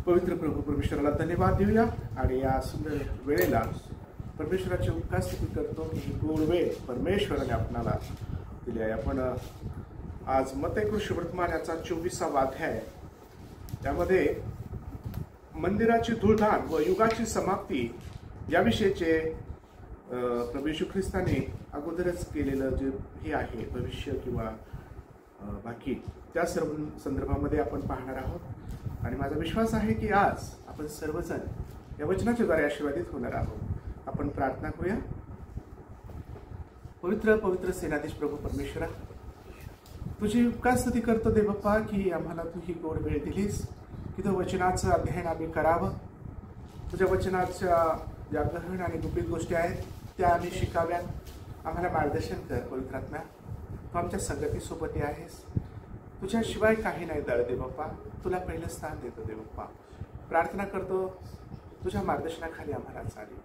पवित्र प्रभू परमेश्वराला धन्यवाद देऊया आणि या सुंदर वेळेला परमेश्वराची उपस्थिती करतो की ही गोड वेळ परमेश्वराने आपणाला दिली आहे. आपण आज मत्ती वर्तमानाचा 24वा अध्याय त्यामध्ये मंदिराची धूळधाण व युगाची समाप्ती याविषयीचे प्रभू येशू ख्रिस्ताने अगोदरच केलेलं जे हे आहे भविष्य किंवा बाकी त्या सर्व संदर्भामध्ये आपण पाहणार आहोत. आणि माझा विश्वास आहे की आज आपण सर्वजण या वचनाच्या द्वारे आशीर्वादित होणार आहोत. आपण प्रार्थना करूया. पवित्र पवित्र सेनाधीश प्रभू परमेश्वरा, तुझी उपकारस्तुती करतो देव बाप्पा की आम्हाला तू ही गोड वेळ दिलीस की तो वचनाचं अध्ययन आम्ही करावं. तुझ्या वचनाच्या ज्या गहन आणि गुपित गोष्टी आहेत त्या आम्ही शिकाव्यात. आम्हाला मार्गदर्शन कर पवित्रात्मा. तू आमच्या संगतीसोबत आहेस. तुझ्याशिवाय काही नाही दळ दे बाप्पा. तुला पहिलं स्थान देतो दे बाप्पा. प्रार्थना करतो तुझ्या मार्गदर्शनाखाली आम्हाला चालेल.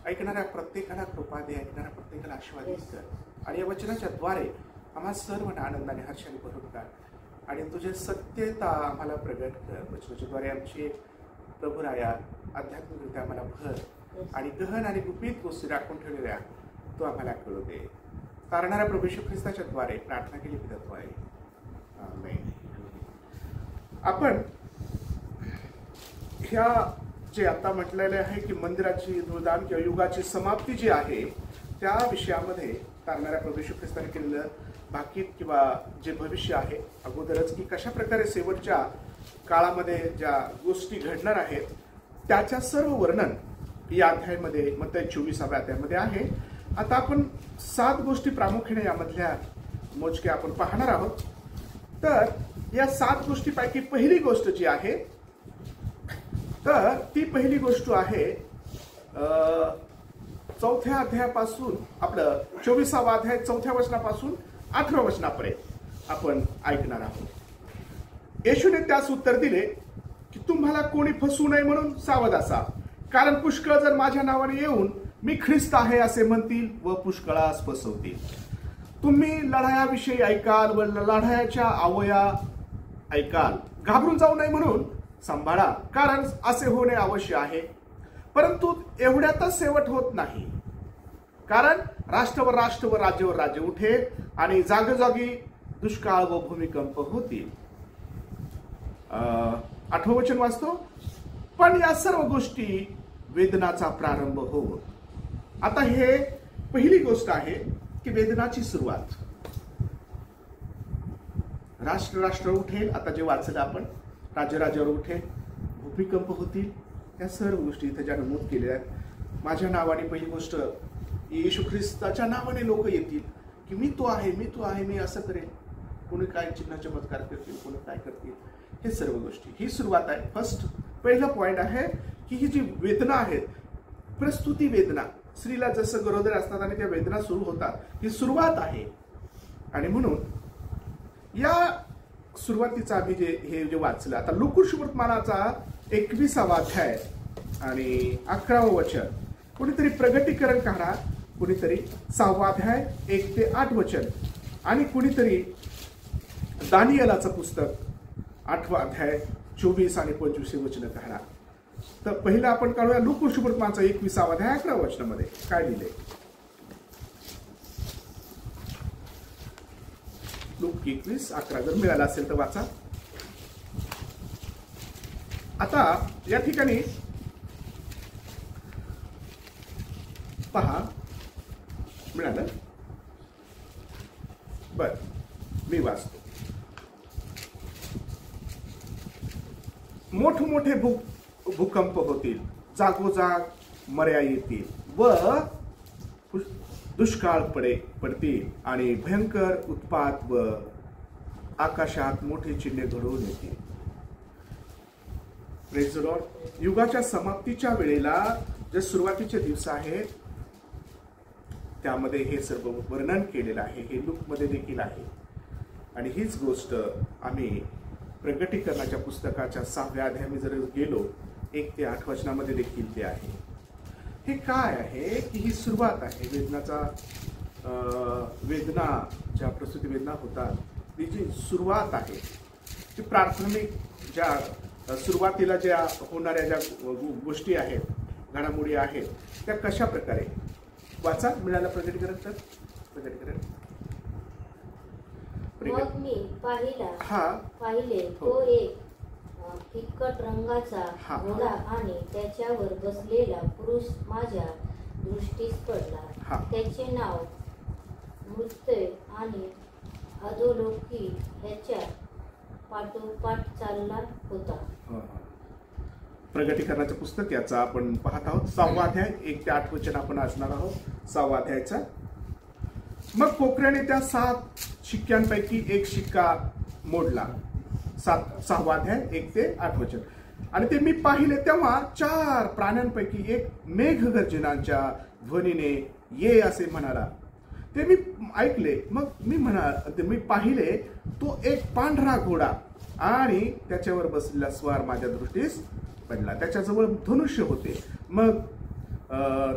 ऐकणाऱ्या प्रत्येकाला कृपा दे, ऐकणाऱ्या प्रत्येकाला आशीर्वादित कर आणि या वचनाच्या द्वारे आम्हाला सर्वांना आनंदाने हर्षाने भरून काढ आणि तुझे सत्यता आम्हाला प्रगट कर. वचनाच्या द्वारे आमची प्रभुराया आध्यात्मिकरित्या आम्हाला भर आणि गहन आणि गुपित गोष्टी राखून ठेवलेल्या तू आम्हाला कळू दे. तारणाऱ्या प्रभू येशू ख्रिस्ताच्या द्वारे प्रार्थना केली विधातो आहे. आमेन. आपण ह्या जे आता म्हटलेले आहे की मंदिराची धूळधाण किंवा युगाची समाप्ती जी आहे त्या विषयामध्ये तारणाऱ्या प्रभू येशू ख्रिस्ताने केलेलं भाकीत किंवा जे भविष्य आहे अगोदरच की कशा प्रकारे शेवटच्या काळामध्ये ज्या गोष्टी घडणार आहेत त्याच्या सर्व वर्णन या अध्यायामध्ये मत्ती 24व्या अध्यायामध्ये आहे. आता आपण 7 गोष्टी प्रामुख्याने यामधल्या मोजक्या आपण पाहणार आहोत. तर या 7 गोष्टीपैकी पहिली गोष्ट जी आहे तर ती पहिली गोष्ट आहे 4थ्या अध्यायापासून आपलं 24वा अध्याय 4थ्या वचनापासून 8व्या वचनापर्यंत आपण ऐकणार आहोत. येशूने त्यास उत्तर दिले की तुम्हाला कोणी फसवू नये म्हणून सावध असा, कारण पुष्कळ जर माझ्या नावाने येऊन मी ख्रिस्त आहे असे म्हणतील व पुष्कळास फसवतील. तुम्ही लढायाविषयी ऐकाल व लढायाच्या आवया ऐकाल. घाबरून जाऊ नये म्हणून सांभाळा, कारण असे होणे आवश्यक आहे. परंतु एवढ्यातच शेवट होत नाही, कारण राष्ट्रावर राष्ट्र व राज्यावर राज्य उठेल आणि जागोजागी दुष्काळ व भूमिकंप होतील. 8वं वचन वाचतो. पण या सर्व गोष्टी वेदनाचा प्रारंभ हो. आता हे पहिली गोष्ट आहे की वेदनाची सुरुवात. राष्ट्र राष्ट्र उठेल, आता जे वाचलं आपण, राज्य राज्यावर उठेल, भूमिकंप होतील. या सर्व गोष्टी इथे ज्या नमूद केलेल्या आहेत. माझ्या नावाने पहिली गोष्ट येशू ख्रिस्ताच्या नावाने लोक येतील की मी तो आहे, मी तो आहे, मी असं करेल. कोणी काय चिन्ह चमत्कार करतील, कोणी काय करतील, हे सर्व गोष्टी ही सुरुवात आहे. फर्स्ट पहिला पॉइंट आहे की ही जी वेदना आहेत, प्रस्तुती वेदना, स्त्रीला जसं गरोदर असतात आणि त्या वेदना सुरू होतात, ही सुरुवात आहे. आणि म्हणून या सुरुवातीचा आम्ही हे जे वाचलं आता लूका वर्तमानाचा 21वा अध्याय आणि 11वं वचन, कोणीतरी प्रगटीकरण काढा, कोणीतरी 6वा अध्याय 1 ते 8 वचन आणि कोणीतरी दानियेलाचं पुस्तक 8वा अध्याय 24 आणि 25 वचन काढा. तर पहिला आपण काढूया लूका वर्तमानाचा 21वा अध्याय 11 वचनामध्ये काय लिहिले. लूका 21:11 जर मिळाला असेल तर वाचा. आता या ठिकाणी पहा, मिळालं. बर, मी वाचतो. मोठमोठे भूकंप होतील, जागोजाग मर्या येतील व दुष्काळ पडतील आणि भयंकर उत्पात व आकाशात मोठे चिन्हे घडवून येतील. Praise the Lord. युगाच्या समाप्तीच्या वेळेला जे सुरुवातीचे दिवस आहेत त्यामध्ये हे सर्व वर्णन केलेलं आहे. हे लूकमध्ये देखील आहे. आणि हीच गोष्ट आम्ही प्रगटीकरणाच्या पुस्तकाच्या 6व्या अध्यायामध्ये जर गेलो 1 ते 8 वचनामध्ये देखील ते आहे. हे काय आहे की ही सुरुवात आहे वेदनाचा. वेदना ज्या प्रसूती वेदना होतात ती जी सुरुवात आहे ती प्राथमिक ज्या सुरुवातीला ज्या होणाऱ्या ज्या गोष्टी आहेत, घडामोडी आहेत, त्या कशा प्रकारे वाचा मिळाला प्रगटीकरण. तर प्रगटीकरण मग मी पाहिले हो. तो एक फिकट रंगाचा घोडा आणि त्याच्यावर बसलेला पुरुष माझ्या दृष्टीस पडला. त्याचे नाव मृत्यू आणि अधोलोकी ह्याच्या पाठोपाठ चालला होता. प्रगटीकरणाचं पुस्तक याचा आपण पाहत आहोत. 6वा अध्याय 1 ते 8 वचन आपण वाचणार आहोत. 6वा अध्यायाचा. मग कोकऱ्याने त्या 7 शिक्क्यांपैकी एक शिक्का मोडला. 6वा अध्याय 1 ते 8 वचन. आणि ते मी पाहिले तेव्हा 4 प्राण्यांपैकी एक मेघगर्जनांच्या ध्वनीने ये असे म्हणाला. ते मी ऐकले. मग मी पाहिले तो एक पांढरा घोडा आणि त्याच्यावर बसलेला स्वार माझ्या दृष्टीस पडला. त्याच्याजवळ धनुष्य होते. मग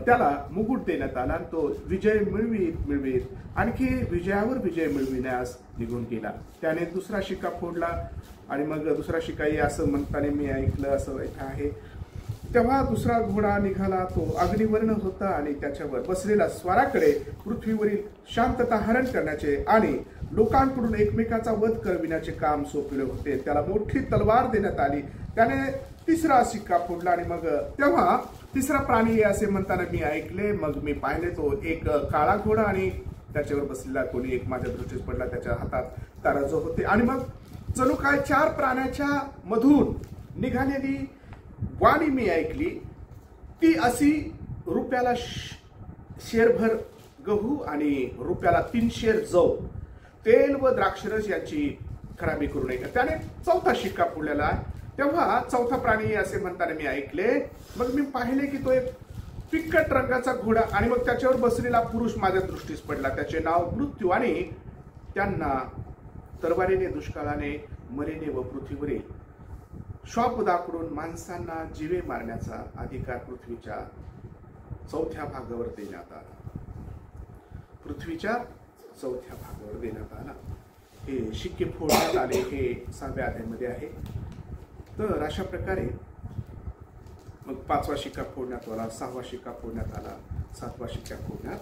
त्याला मुकुट देण्यात आला. तो विजय मिळवीत आणखी विजयावर विजय मिळविण्यास निघून गेला. त्याने दुसरा शिक्का फोडला आणि मग दुसरा शिक्काही असं म्हणताना मी ऐकलं असं आहे. तेव्हा दुसरा घोडा निघाला. तो अग्निवर्ण होता आणि त्याच्यावर बसलेला स्वाराकडे पृथ्वीवरील शांतता हरण करण्याचे आणि लोकांकडून एकमेकाचा वध करविण्याचे काम सोपविले होते. त्याला मोठी तलवार देण्यात आली. त्याने तिसरा शिक्का फोडला आणि मग तेव्हा तिसरा प्राणी असे म्हणताना मी ऐकले. मग मी पाहिले तो एक काळा घोडा आणि त्याच्यावर बसलेला कोणी एक माझ्या दृष्टीस पडला. त्याच्या हातात तराजू होते आणि मग जणू काय 4 प्राण्याच्या मधून निघालेली वाणी मी ऐकली. ती अशी रुपयाला शेरभर गहू आणि रुपयाला 3 शेर जव, तेल व द्राक्षरस याची खराबी करू नये. त्याने 4था शिक्का फोडलेला आहे. तेव्हा 4था प्राणी असे म्हणताना मी ऐकले. मग मी पाहिले की तो एक फिकट रंगाचा घोडा आणि मग त्याच्यावर बसलेला पुरुष माझ्या दृष्टीस पडला. त्याचे नाव मृत्यू आणि त्यांना तरवारीने, दुष्काळाने, मरेने व पृथ्वीवरील श्वापदाकडून माणसांना जीवे मारण्याचा अधिकार पृथ्वीच्या 4थ्या भागावर देण्यात आला. पृथ्वीच्या 4थ्या भागावर देण्यात आला. हे शिक्के फोडण्यात आले. हे 6व्या अध्यायामध्ये आहे. तर अशा प्रकारे मग 5वा शिक्का फोडण्यात आला, 6वा शिक्का फोडण्यात आला, 7वा शिक्का फोडण्यात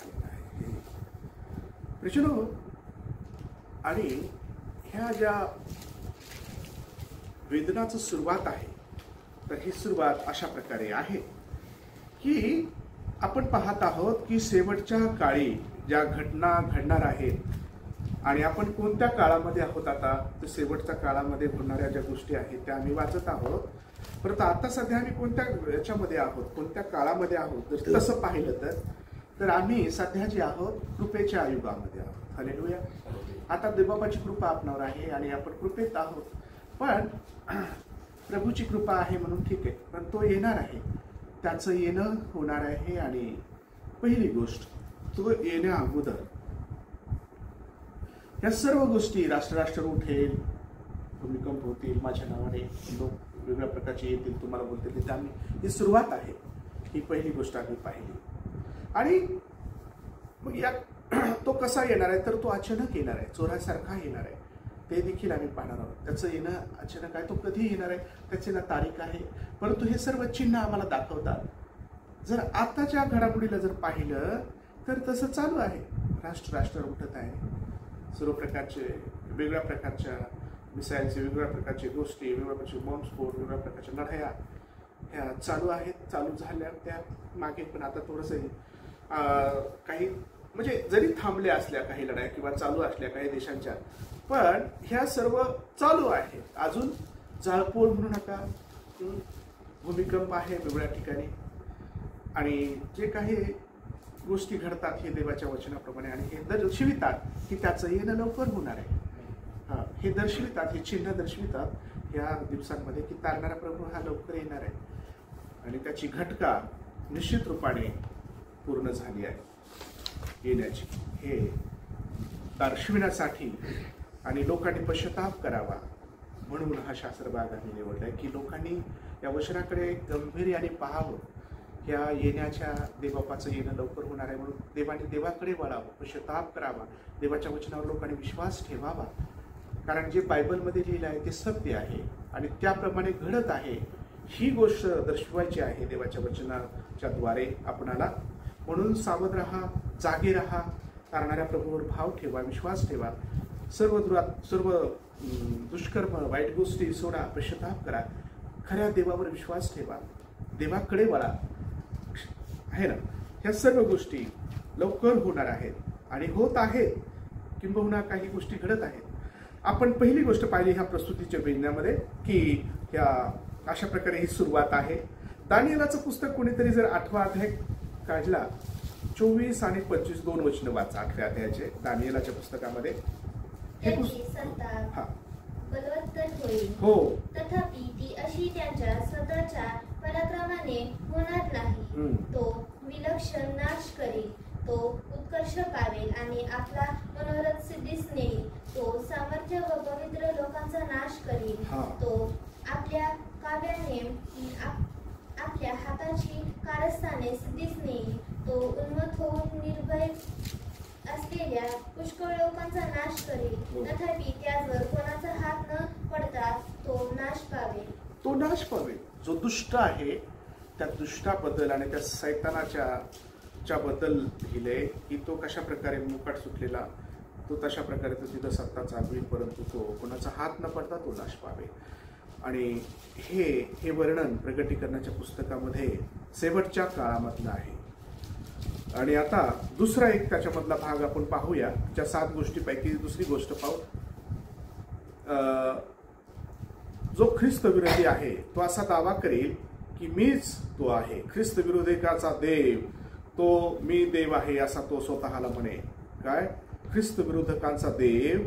आलेला आहे. प्रश्न आणि ह्या ज्या वेदनाची सुरुवात आहे, तर ही सुरुवात अशा प्रकारे आहे की आपण पाहत आहोत की शेवटच्या काळी ज्या घटना घडणार आहेत आणि आपण कोणत्या काळामध्ये आहोत आता, तर शेवटच्या काळामध्ये होणाऱ्या ज्या गोष्टी आहेत त्या आम्ही वाचत आहोत. परंतु आता सध्या आम्ही कोणत्या याच्यामध्ये आहोत, कोणत्या काळामध्ये आहोत, जर तसं पाहिलं तर आम्ही सध्या जे आहोत कृपेच्या युगामध्ये आहोत. हालेलुया. आता देवबापाची कृपा आपणावर आहे आणि आपण कृपेत आहोत. पण प्रभूची कृपा आहे म्हणून ठीक आहे, पण तो येणार आहे. त्याचं येणं होणार आहे. आणि पहिली गोष्ट, तो येण्या अगोदर या सर्व गोष्टी राष्ट्र उठेल, भूमिकंप होतील, माझ्या नावाने लोक वेगळ्या प्रकारचे येतील, तुम्हाला बोलतील. ही सुरुवात आहे. ही पहिली गोष्ट आम्ही पाहिली. आणि मग या तो कसा येणार आहे, तर तो अचानक येणार आहे, चोरासारखा येणार आहे. ते देखील आम्ही पाहणार आहोत. त्याचं येणं अचानक आहे. तो कधी येणार आहे त्याची ना तारीख आहे. परंतु हे सर्व चिन्ह आम्हाला दाखवतात. जर आताच्या घडामोडीला जर पाहिलं तर तसं चालू आहे. राष्ट्र उठत आहे. सर्व प्रकारचे वेगवेगळ्या प्रकारच्या मिसाईलचे, वेगवेगळ्या प्रकारच्या गोष्टी, वेगवेगळ्या प्रकारचे बॉम्बस्फोट, वेगवेगळ्या प्रकारच्या लढाया ह्या चालू आहेत. चालू झाल्या त्या मागे, पण आता थोडंसं काही म्हणजे जरी थांबल्या असल्या काही लढाया किंवा चालू असल्या काही देशांच्या, पण ह्या सर्व चालू आहेत. अजून जाळपोळ म्हणू नका, भूमिकंप आहे वेगवेगळ्या ठिकाणी. आणि जे काही गोष्टी घडतात हे देवाच्या वचनाप्रमाणे आणि हे दर्शवितात की त्याचं येणं लवकर होणार आहे. हे दर्शवितात, हे चिन्ह दर्शवितात ह्या दिवसांमध्ये की तारणारा प्रभू हा लवकर येणार आहे. आणि त्याची घटका निश्चित रूपाने पूर्ण झाली आहे येण्याची. हे दर्शविण्यासाठी आणि लोकांनी पश्चाताप करावा म्हणून हा शास्त्रभाग आम्ही निवडलाय की लोकांनी या वचनाकडे गंभीर्याने पाहावं. या येण्याच्या देवबापाचं येणं लवकर होणार आहे म्हणून देवाकडे वळावं, पश्चाताप करावा, देवाच्या वचनावर लोकांनी विश्वास ठेवावा. कारण जे बायबलमध्ये लिहिलं आहे ते सत्य आहे आणि त्याप्रमाणे घडत आहे, ही गोष्ट दर्शवायची आहे देवाच्या वचनाच्या द्वारे आपणाला. म्हणून सावध राहा, जागे राहा, तारणाऱ्या प्रभूवर भाव ठेवा, विश्वास ठेवा, सर्व दुष्कर्म वाईट गोष्टी सोडा, पश्चाताप करा, खऱ्या देवावर विश्वास ठेवा, देवाकडे वळा, आहे ना. ह्या सर्व गोष्टी लवकर होणार आहेत आणि होत आहेत, किंबहुना काही गोष्टी घडत आहेत. आपण पहिली गोष्ट पाहिली ह्या प्रस्तुतीच्या वेदण्यामध्ये की ह्या अशा प्रकारे ही सुरुवात आहे. दानिएलाचं पुस्तक कोणीतरी जर 8वा अध्याय काढला, 24 आणि 25 2 वचनं वाचा 8व्या अध्यायाचे दानिएलाच्या पुस्तकामध्ये. बलवत्तर होईल, हो, तथापि ती अशी त्यांच्या स्वतःच्या पराक्रमाने होणार नाही. तो विलक्षण नाश करेल, तो उत्कर्ष पावेल आणि आपला मनोरथ सिद्धीस नेईल. तो सामर्थ्य व पवित्र लोकांचा नाश करेल. तो आपल्या काव्याने आपल्या हाताची कारस्थाने सिद्धीस नेईल. तो उन्मत्त होऊन निर्भय असलेल्या पुष्कळ लोकांचा नाश करेल. तथापि त्यावर कोणाचा हात न पडता तो नाश पावेल. जो दुष्ट आहे त्या दुष्टाबद्दल आणि त्या सैतानाच्या बद्दल लिहिले की तो कशा प्रकारे मुकाट सुटलेला, तो तशा प्रकारे तो तिथं सत्ता चालवेल, परंतु तो कोणाचा हात न पडता तो नाश पावेल. आणि हे वर्णन प्रगटीकरणाच्या पुस्तकामध्ये शेवटच्या काळामधलं आहे. आणि आता दुसरा एक त्याच्यामधला भाग आपण पाहूया. त्या 7 गोष्टीपैकी दुसरी गोष्ट पाहू. जो ख्रिस्त विरोधी आहे तो असा दावा करेल की मीच तो आहे. ख्रिस्त विरोधकाचा देव, तो मी देव आहे असा तो स्वतःला म्हणे. काय? ख्रिस्त विरोधकांचा देव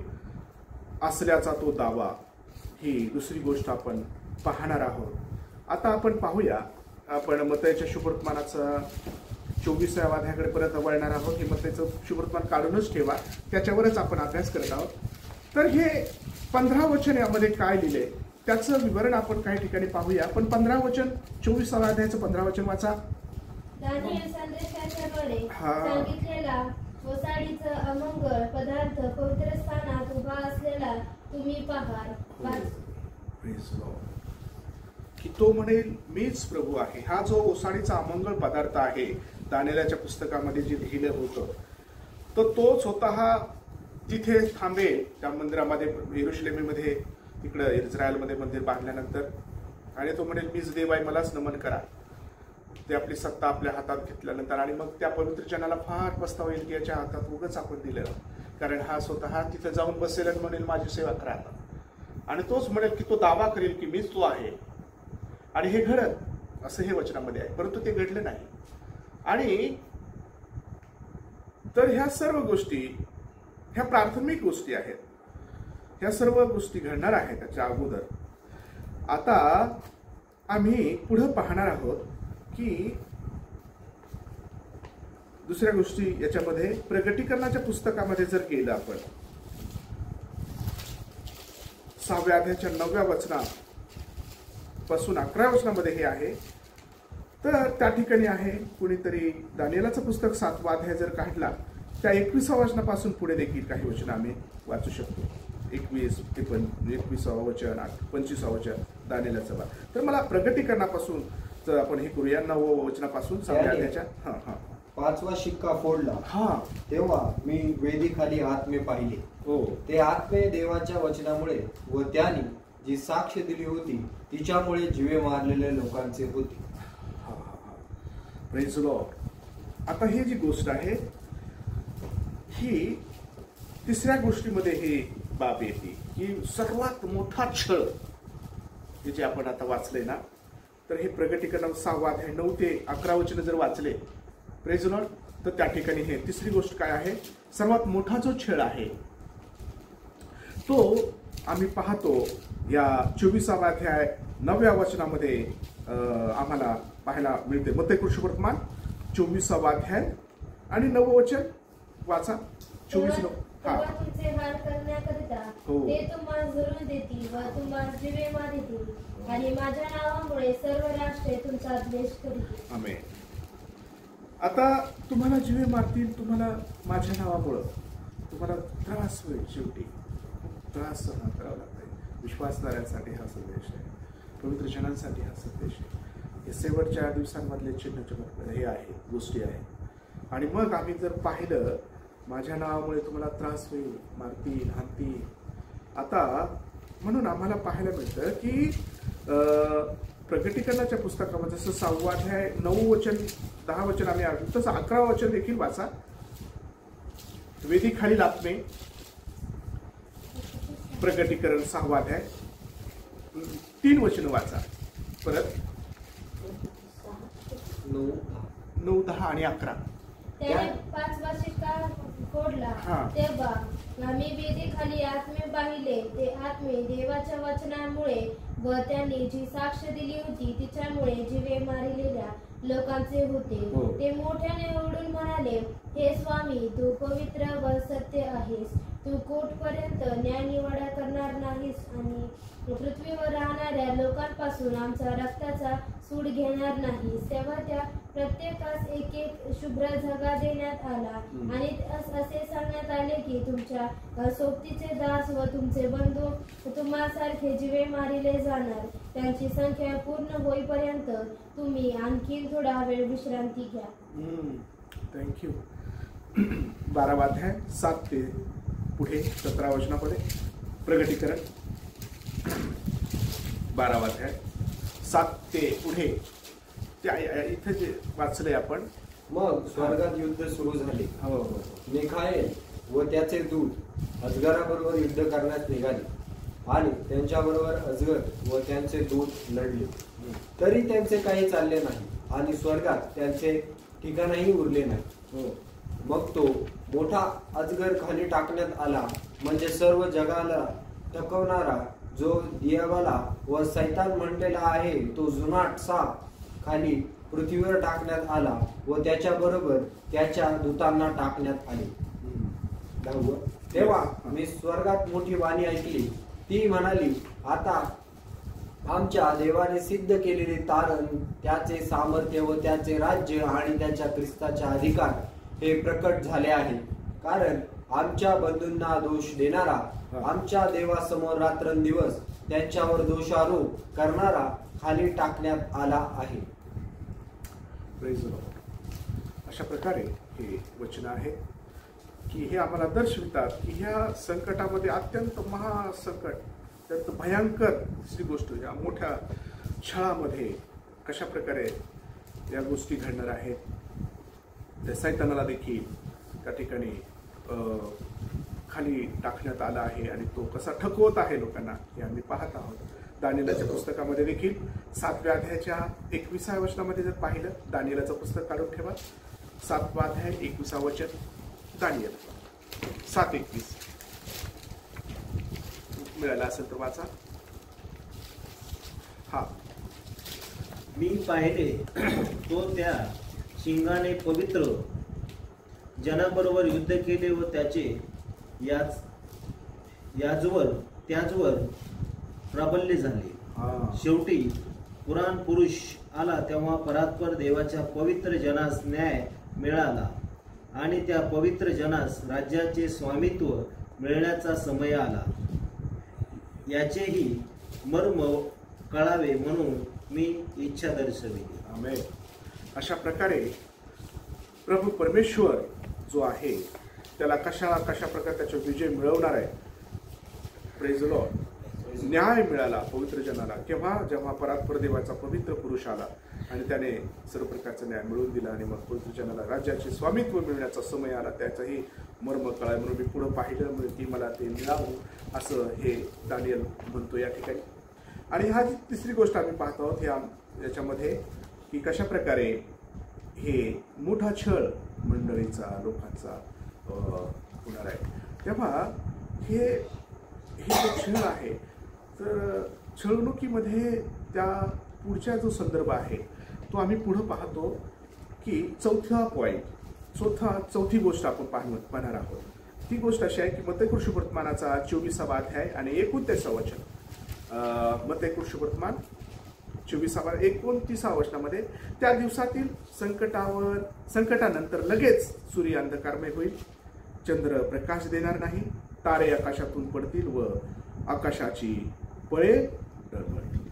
असल्याचा तो दावा. ही दुसरी गोष्ट आपण पाहणार आहोत. आता आपण पाहूया. आपण मत्तयाच्या शुभवर्तमानाचा 24व्या अध्यायाकडे परत वळणार आहोत. हे मत्तयाचं शुभवर्तमान काढूनच ठेवा, त्याच्यावरच आपण अभ्यास करत आहोत. तर हे 15 वचन यामध्ये काय लिहिले त्याचं विवरण आपण काही ठिकाणी पाहूया. पण 15 वचन 24व्या अध्यायाचं 15 वचन वाचा. दानिएल संदेशाच्याकडे सांगितलेला वसाडीचा अमंगळ पदार्थ पवित्र स्थानात उभा असलेला तुम्ही पाहाल. की तो म्हणेल मीच प्रभू आहे. हा जो ओसाडीचा अमंगळ पदार्थ आहे दानिएलाच्या पुस्तकामध्ये जे लिहिलं होतं, तर तो स्वतः तिथे थांबेल त्या मंदिरामध्ये, येरुशलेमीमध्ये, तिकडं इस्रायलमध्ये मंदिर बांधल्यानंतर, आणि तो म्हणेल मीच देव आहे, मलाच नमन करा. ते आपली सत्ता आपल्या हातात घेतल्यानंतर आणि मग त्या पवित्र जनाला फार पस्तावा येईल की याच्या हातात उगाच आपण दिलं, कारण हा स्वतः तिथे जाऊन बसेल आणि म्हणेल माझी सेवा करा. आणि तोच म्हणेल की तो दावा करेल की मीच तो आहे. आणि हे घडत असं हे वचनामध्ये आहे, परंतु ते घडले नाही. आणि तर ह्या सर्व गोष्टी ह्या प्राथमिक गोष्टी आहेत. ह्या सर्व गोष्टी घडणार आहेत त्याच्या अगोदर. आता आम्ही पुढे पाहणार आहोत की दुसऱ्या गोष्टी याच्यामध्ये प्रगटीकरणाच्या पुस्तकामध्ये जर गेलं आपण 6व्या अध्यायाच्या 9व्या वचनापासून 11व्या वचनामध्ये हे आहे. तर त्या ठिकाणी आहे कुणीतरी दानिएलाचं पुस्तक 7वा अध्याय जर काढला, त्या 21व्या वचनापासून पुढे देखील काही वचन आम्ही वाचू शकतो. 21 वचन, 25 वचन दानिएलाचं. तर मला प्रगटीकरणापासून जर आपण हे करूया 9व्या वचनापासून 7व्या अध्यायाच्या 5वा शिक्का फोडला, तेव्हा मी वेदीखाली आत्मे पाहिले. ते आत्मे देवाच्या वचनामुळे व त्यांनी जी साक्ष दिली होती तिच्यामुळे जीवे मारलेल्या लोकांचे होते. Praise Lord. आता ही जी गोष्ट आहे ही तिसऱ्या गोष्टीमध्ये ही बाब येते की सर्वात मोठा छळ जे आपण आता वाचले ना, तर हे प्रगटीकरण 6वा अध्याय 9 ते 11 वचन जर वाचले प्रेज लॉर्ड, तर त्या ठिकाणी हे तिसरी गोष्ट काय आहे, सर्वात मोठा जो छळ आहे तो आम्ही पाहतो या 24वा अध्याय 9व्या वचनामध्ये आम्हाला पाहायला मिळते. मत्तय शुभवर्तमान 24वा अध्याय आणि 9वं वचन वाचा. 24 तुमचे हाल करण्याकरिता ते तुम्हाला जरूर देतील व तुम्हाला जीवे मारतील आणि माझ्या नावामुळे सर्व राष्ट्रे तुमचा द्वेष करतील. आमेन. आता तुम्हाला जीवे मारतील, तुम्हाला माझ्या नावामुळे तुम्हाला त्रास होईल, शेवटी त्रास सहन करावा लागतोय. विश्वासणाऱ्यांसाठी हा संदेश आहे, पवित्र जनांसाठी हा संदेश आहे. हे शेवटच्या दिवसांमधले चिन्ह हे आहे, गोष्टी आहेत. आणि मग आम्ही जर पाहिलं, माझ्या नावामुळे तुम्हाला त्रास होईल, मारतील, हाणतील. आता म्हणून आम्हाला पाहायला मिळतं की प्रकटीकरणाच्या पुस्तकामध्ये जसं 6 अध्याय 9 वचन 10 वचन आम्ही आढळतो, तसं 11 वचन देखील वाचा. वेदीखालील आत्मे, प्रकटीकरण 6 अध्याय 3 वचन वाचा. परत 9, 10 आणि 11. त्याने 5 शिक्का फोडला, तेव्हा आम्ही वेदीखाली आत्मे पाहिले. ते आत्मे देवाच्या वचनामुळे व त्यांनी जी साक्ष दिली होती तिच्यामुळे जीवे मारिलेल्या लोकांचे होते. ते मोठ्याने ओरडून म्हणाले, हे स्वामी, तू पवित्र व सत्य आहेस. तू कोटपर्यंत न्यायनिवाडा करणार नाहीस आणि पृथ्वीवर राहणाऱ्या लोकांपासून आमचा रक्ताचा सूड घेणार नाहीस. तेव्हा त्या प्रत्येकास एक शुभ्र झगा देण्यात आला आणि असे सांगण्यात आले की तुमच्या सोबतीचे दास व तुमचे बंधू तुम्हासारखे जीवे मारिले जाणार. त्यांची संख्या पूर्ण होईपर्यंत तुम्ही आणखी थोडा वेळ विश्रांती घ्या. थँक्यू. 12 अध्याय 7 ते पुढे 17 वचनामध्ये प्रकटीकरण 12 अध्याय 7 ते पुढे इथे जे वाचलंय आपण. मग स्वर्गात युद्ध सुरू झाले. मिखाएल व त्याचे दूत अजगराबरोबर युद्ध करण्यास निघाले आणि त्यांच्याबरोबर अजगर व त्यांचे दूत लढले. तरी त्यांचे काही चालले नाही आणि स्वर्गात त्यांचे ठिकाणही उरले नाही. मग तो मोठा अजगर खाली टाकण्यात आला, म्हणजे सर्व जगाला टकवणारा जो दियावाला व सैतान म्हणलेला आहे तो जुनाट साप खाली पृथ्वीवर टाकण्यात आला व त्याच्या बरोबर त्याच्या दूतांना टाकण्यात आले. तेव्हा मी स्वर्गात मोठी वाणी ऐकली. ती म्हणाली, आता आमच्या देवाने सिद्ध केलेले तारण, त्याचे सामर्थ्य व त्याचे राज्य आणि त्याच्या ख्रिस्ताचे अधिकार हे प्रकट झाले आहे. कारण आमच्या बंधूंना दोष देणारा, आमच्या देवासमोर रात्रंदिवस त्यांच्यावर दोषारोप करणारा खाली टाकण्यात आला आहे. अशा प्रकारे हे वचन आहे की हे आम्हाला दर्शवितात की ह्या संकटामध्ये अत्यंत महासंकट, अत्यंत भयंकर दुसरी गोष्ट, या मोठ्या छळामध्ये कशा प्रकारे या गोष्टी घडणार आहेत. त्या सैतानाला देखील त्या ठिकाणी खाली टाकण्यात आला आहे आणि तो कसा ठकवत आहे लोकांना हे आम्ही पाहत आहोत. दानिएलाच्या पुस्तकामध्ये देखील 7व्या अध्यायाच्या 21व्या वचनामध्ये जर पाहिलं, दानिएलाचं पुस्तक काढून ठेवा, 7वा अध्याय 21 वचन, दानिएल 7:21 मिळाला असेल तर वाचा. मी पाहिले तो त्या सिंहाने पवित्र जनाबरोबर युद्ध केले व त्याचे त्याचवर प्राबल्य झाले. शेवटी पुराण पुरुष आला तेव्हा परात्पर देवाच्या पवित्र जनास न्याय मिळाला आणि त्या पवित्र जनास राज्याचे स्वामित्व मिळण्याचा समय आला. याचेही मर्म कळावे म्हणून मी इच्छा दर्शविली. आमेन. अशा प्रकारे प्रभू परमेश्वर जो आहे त्याला कशा प्रकारे त्याचा विजय मिळवणार आहे. Praise the Lord. न्याय मिळाला पवित्र जनाला जेव्हा परात्पर देवाचा पवित्र पुरुष आला आणि त्याने सर्व प्रकारचा न्याय मिळवून दिला आणि मग पवित्र जनाला राज्याचे स्वामित्व मिळण्याचा समय आला. त्याचाही मर्म कळाय म्हणून मी पुढे पाहिलं की मला ते मिळावं असं हे दानिएल म्हणतो या ठिकाणी. आणि हा जी तिसरी गोष्ट आम्ही पाहत आहोत याच्यामध्ये की कशा प्रकारे हे मोठा छळ मंडळीचा लोकांचा होणार आहे. तेव्हा हे जो छळ आहे तर छळवणुकीमध्ये त्या पुढचा जो संदर्भ आहे तो आम्ही पुढे पाहतो की चौथी गोष्ट आपण पाहणार आहोत. ती गोष्ट अशी आहे की मत्तई वर्तमानाचा 24वा अध्याय आणि 29 वचन. मत्तई वर्तमान 24 29 वचनामध्ये, त्या दिवसातील संकटानंतर लगेच सूर्य अंधकारमय होईल, चंद्र प्रकाश देणार नाही, तारे आकाशातून पडतील व आकाशाची बळे डळमळतील.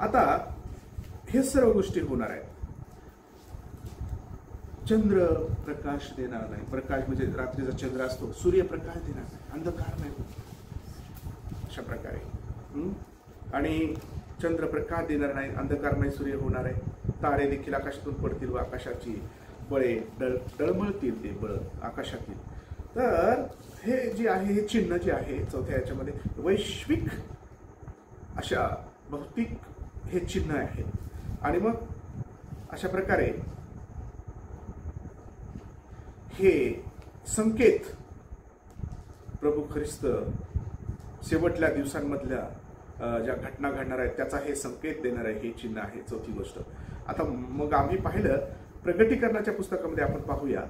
आता हे सर्व गोष्टी होणार आहेत. चंद्र प्रकाश देणार नाही. प्रकाश म्हणजे रात्रीचा चंद्र असतो, सूर्यप्रकाश देणार नाही, अंधकार नाही होत अशा प्रकारे. आणि चंद्र प्रकाश देणार नाही, अंधकार नाही, सूर्य होणार आहे. तारे देखील आकाशातून पडतील व आकाशाची बळे डळमळतील, ते बळ आकाशातील. तर हे जे आहे, हे चिन्ह जे आहे चौथ्या याच्यामध्ये वैश्विक अशा भौतिक हे चिन्ह आहे. आणि मग अशा प्रकारे हे संकेत प्रभू ख्रिस्त शेवटल्या दिवसांमधल्या ज्या घटना घडणार आहेत त्याचा हे संकेत देणार आहे, हे चिन्ह आहे चौथी गोष्ट. आता मग आम्ही पाहिलं प्रगटीकरणाच्या पुस्तकामध्ये, आपण पाहूया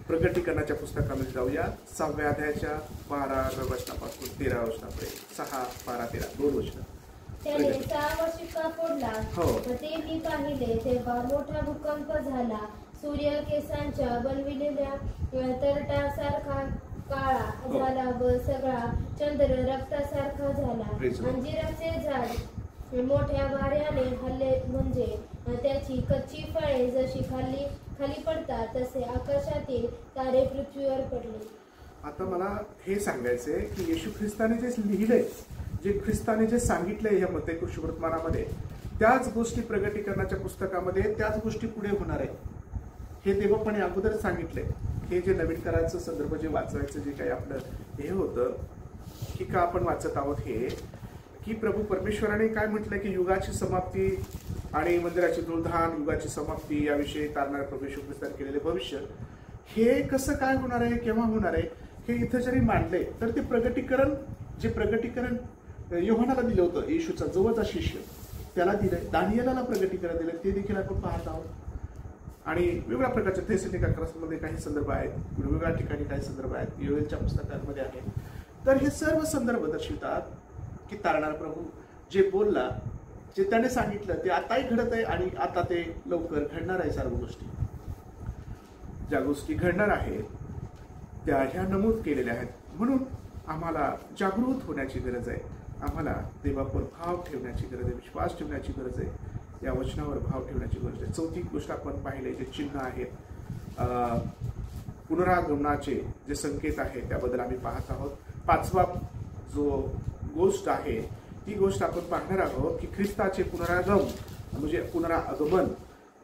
प्रगटीकरणाच्या पुस्तकामध्ये जाऊया. 6व्या अध्यायाच्या 12व्या वचनापासून 13व्या वचनापर्यंत. 6, 12, 13 2 वचन. त्याने 6 शिक्का फोडला व ते मी पाहिले, तेव्हा मोठा भूकंप झाला. सूर्य केसांच्या बनविलेल्या तरटासारखा काळा झाला व सगळा चंद्र रक्तासारखा झाला. अंजिराचे झाड मोठ्या वाऱ्याने हल्ले, म्हणजे त्याची कच्ची फळे जशी खाली पडतात तसे आकाशातील तारे पृथ्वीवर पडले. आता मला हे सांगायचंय की येशू ख्रिस्ताने जे लिहिलंय, जे ख्रिस्ताने जे सांगितलंय या मत्ती सुवर्तमानामध्ये, त्याच गोष्टी प्रगटीकरणाच्या पुस्तकामध्ये त्याच गोष्टी पुढे होणार आहे. हे देवपणे अगोदर सांगितलंय. हे जे नवीन कराराचं संदर्भ जे वाचवायचं जे काही आपलं हे होतं की का आपण वाचत आहोत, हे की प्रभू परमेश्वराने काय म्हटलंय की युगाची समाप्ती आणि मंदिराची धूळधाण, युगाची समाप्ती याविषयी तारणाऱ्या प्रभू येशू ख्रिस्ताने केलेले भविष्य, हे कसं काय होणार आहे, केव्हा होणार आहे, हे इथं जरी मांडले तर ते प्रगटीकरण, जे प्रगटीकरण योहानाला दिलं होतं, येशूचा जवळचा शिष्य त्याला दिलंय, दानियेलाला प्रगटीकरण दिलंय, ते देखील आपण पाहत आहोत. आणि वेगवेगळ्या प्रकारच्या थेसलोनिका काही संदर्भ आहेत, वेगवेगळ्या ठिकाणी काही संदर्भ आहेत, योएलच्या पुस्तकांमध्ये आहेत. तर हे सर्व संदर्भ दर्शवितात की तारणारा प्रभू जे बोलला, जे त्याने सांगितलं ते आताही घडत आहे आणि आता ते लवकर घडणार आहे. सर्व गोष्टी ज्या गोष्टी घडणार आहेत त्या ह्या नमूद केलेल्या आहेत. म्हणून आम्हाला जागृत होण्याची गरज आहे, आम्हाला देवावर भाव ठेवण्याची गरज आहे, विश्वास ठेवण्याची गरज आहे, या वचनावर भाव ठेवण्याची गरज आहे. चौथी गोष्ट आपण पाहिले जे चिन्ह आहेत, पुनरागमनाचे जे संकेत आहेत त्याबद्दल आम्ही पाहत आहोत. 5वा जो गोष्ट आहे ती गोष्ट आपण पाहणार आहोत की ख्रिस्ताचे पुनरागम म्हणजे पुनरागमन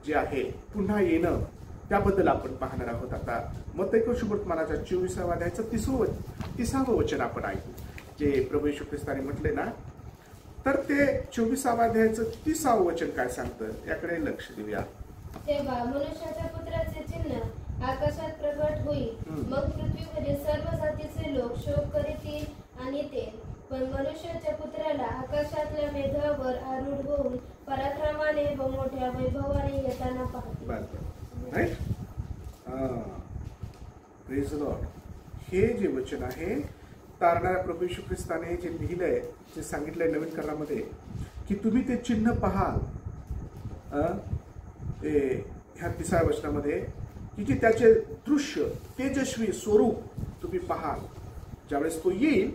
जे आहे, पुन्हा येणं, त्याबद्दल आपण पाहणार आहोत. आता मत्ती सुवर्तमानाच्या 24व्या अध्यायाचं 30वं वचन आपण ऐकू, जे प्रभू येशू ख्रिस्ताने म्हटले ना. तर ते 24व्या अध्यायाचं 30वं वचन काय सांगतं याकडे लक्ष देऊया. तेव्हा मनुष्याच्या पुत्राचे चिन्ह आकाशात प्रगट होईल, मग पृथ्वीवरील सर्व जातीचे लोक शोक करीतील आणि ते पण मनुष्याच्या पुत्राला आकाशातल्या मेघावर आरूढ होऊन पराक्रमाने व मोठ्या वैभवाने येताना पाहतील. Praise the Lord. हे जे वचन आहे तारणाऱ्या प्रभू येशू ख्रिस्ताने जे लिहिलंय, जे सांगितलंय नवीन करारामध्ये की तुम्ही ते चिन्ह पाहाल, ते ह्या 30व्या वचनामध्ये की जे त्याचे दृश्य तेजस्वी स्वरूप तुम्ही पाहाल. ज्यावेळेस तो येईल,